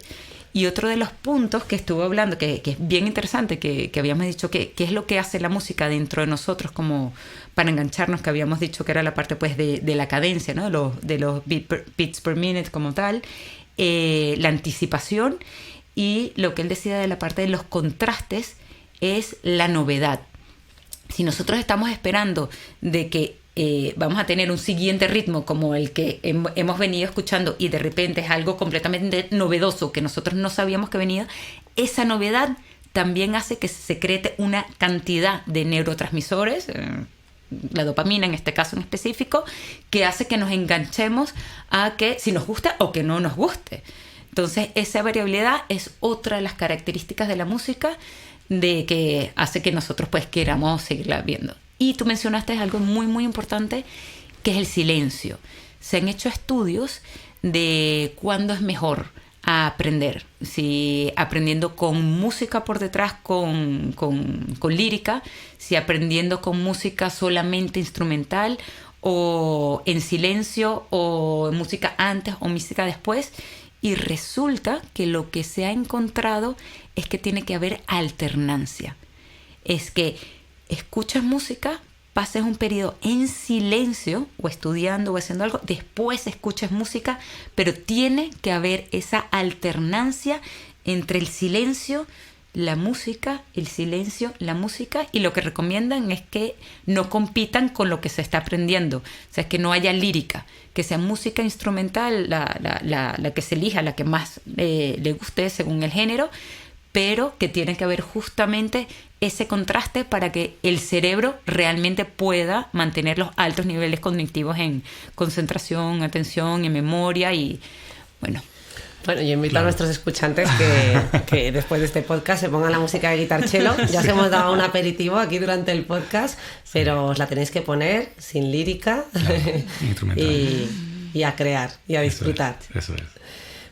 Y otro de los puntos que estuvo hablando que es bien interesante, que habíamos dicho que es lo que hace la música dentro de nosotros como para engancharnos, que habíamos dicho que era la parte pues de la cadencia, ¿no? de los beats per minute como tal, la anticipación, y lo que él decía de la parte de los contrastes es la novedad. Si nosotros estamos esperando de que vamos a tener un siguiente ritmo como el que hemos venido escuchando y de repente es algo completamente novedoso que nosotros no sabíamos que venía, esa novedad también hace que se secrete una cantidad de neurotransmisores, la dopamina en este caso en específico, que hace que nos enganchemos a que si nos gusta o que no nos guste. Entonces esa variabilidad es otra de las características de la música de que hace que nosotros pues queramos seguirla viendo. Y tú mencionaste algo muy muy importante, que es el silencio. Se han hecho estudios de cuándo es mejor aprender, si aprendiendo con música por detrás, con lírica, si aprendiendo con música solamente instrumental, o en silencio, o música antes o música después. Y resulta que lo que se ha encontrado es que tiene que haber alternancia. Es que escuchas música, pases un periodo en silencio o estudiando o haciendo algo, después escuchas música, pero tiene que haber esa alternancia entre el silencio, la música, el silencio, la música, y lo que recomiendan es que no compitan con lo que se está aprendiendo, o sea, que no haya lírica, que sea música instrumental la que se elija, la que más le guste según el género, pero que tiene que haber justamente ese contraste para que el cerebro realmente pueda mantener los altos niveles cognitivos en concentración, atención, en memoria y bueno. Bueno, yo invito a nuestros escuchantes que después de este podcast se pongan la música de Guitarchelo. Ya os hemos dado un aperitivo aquí durante el podcast, pero os la tenéis que poner sin lírica, y a crear y a disfrutar. Eso es.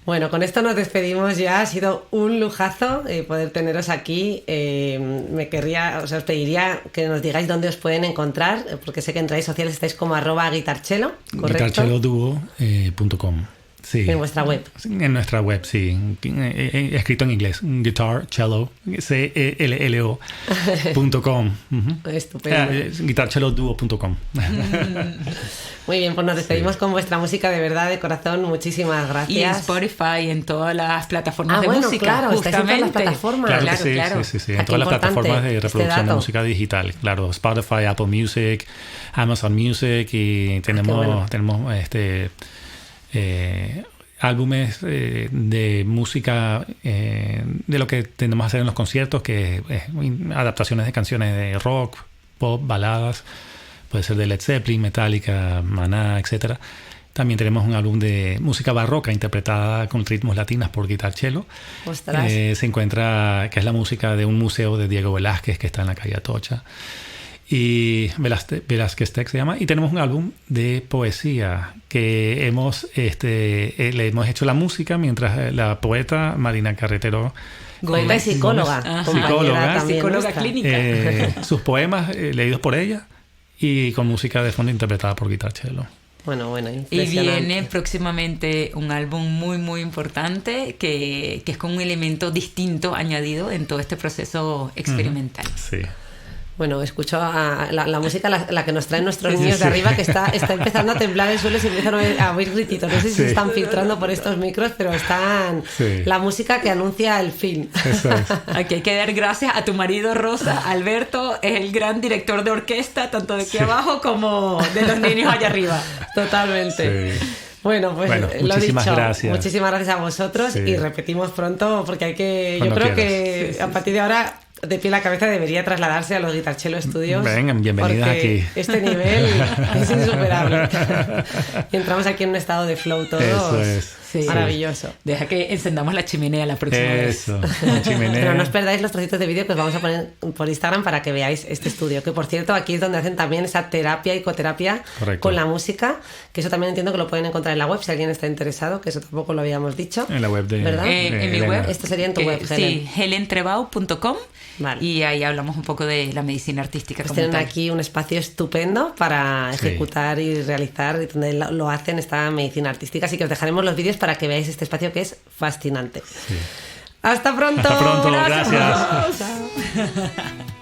Bueno, con esto nos despedimos ya. Ha sido un lujazo poder teneros aquí. Os pediría que nos digáis dónde os pueden encontrar, porque sé que en redes sociales estáis como @guitarchelo, ¿correcto? Guitarcheloduo.com. Sí. En vuestra web. En nuestra web, sí. Escrito en inglés. Guitarchelo, CELLO.com. Estupendo. Guitarcheloduo.com. Muy bien, pues nos despedimos con vuestra música, de verdad, de corazón. Muchísimas gracias. Y en Spotify, en todas las plataformas de música. Claro, estáis en todas las plataformas. Claro. Sí. En todas las plataformas de reproducción de música digital. Claro, Spotify, Apple Music, Amazon Music, y tenemos álbumes de música, de lo que tendemos a hacer en los conciertos, que es adaptaciones de canciones de rock, pop, baladas, puede ser de Led Zeppelin, Metallica, Maná, etc. También tenemos un álbum de música barroca interpretada con ritmos latinos por Guitarchelo. Se encuentra, que es la música de un museo de Diego Velázquez que está en la calle Atocha, y Velázquez Tech se llama. Y tenemos un álbum de poesía que le hemos hecho la música mientras la poeta Marina Carretero, poeta y psicóloga, psicóloga clínica, sus poemas leídos por ella y con música de fondo interpretada por Guitarchelo. Bueno, y viene próximamente un álbum muy muy importante que es con un elemento distinto añadido en todo este proceso experimental. Sí. Bueno, escucho la música, la que nos traen nuestros niños de arriba, que está empezando a temblar el suelo y se empiezan a oír grititos. No sé si se están filtrando por estos micros, pero están la música que anuncia el fin. Eso es. Aquí hay que dar gracias a tu marido, Rosa. Alberto es el gran director de orquesta, tanto de aquí abajo como de los niños allá arriba. Totalmente. Sí. Bueno, pues lo muchísimas dicho. Gracias. Muchísimas gracias a vosotros y repetimos pronto, porque yo creo que a partir de ahora, de pie la cabeza, debería trasladarse a los Guitarchelo Studios. Vengan, bienvenidas aquí. Este nivel es insuperable. Y entramos aquí en un estado de flow todos. Eso es. Sí. Maravilloso. Deja que encendamos la chimenea la próxima vez. La chimenea. Pero no os perdáis los trocitos de vídeo que os vamos a poner por Instagram para que veáis este estudio. Que por cierto, aquí es donde hacen también esa terapia y coterapia con la música. Que eso también entiendo que lo pueden encontrar en la web si alguien está interesado, que eso tampoco lo habíamos dicho. En la web de... ¿verdad? En mi web. Esto sería en tu web, Helen. Sí, helentrebau.com. Vale. Y ahí hablamos un poco de la medicina artística. Pues tienen aquí un espacio estupendo para ejecutar y realizar, donde lo hacen esta medicina artística. Así que os dejaremos los vídeos para que veáis este espacio que es fascinante. Sí. ¡Hasta pronto! Hasta pronto, gracias. Chao.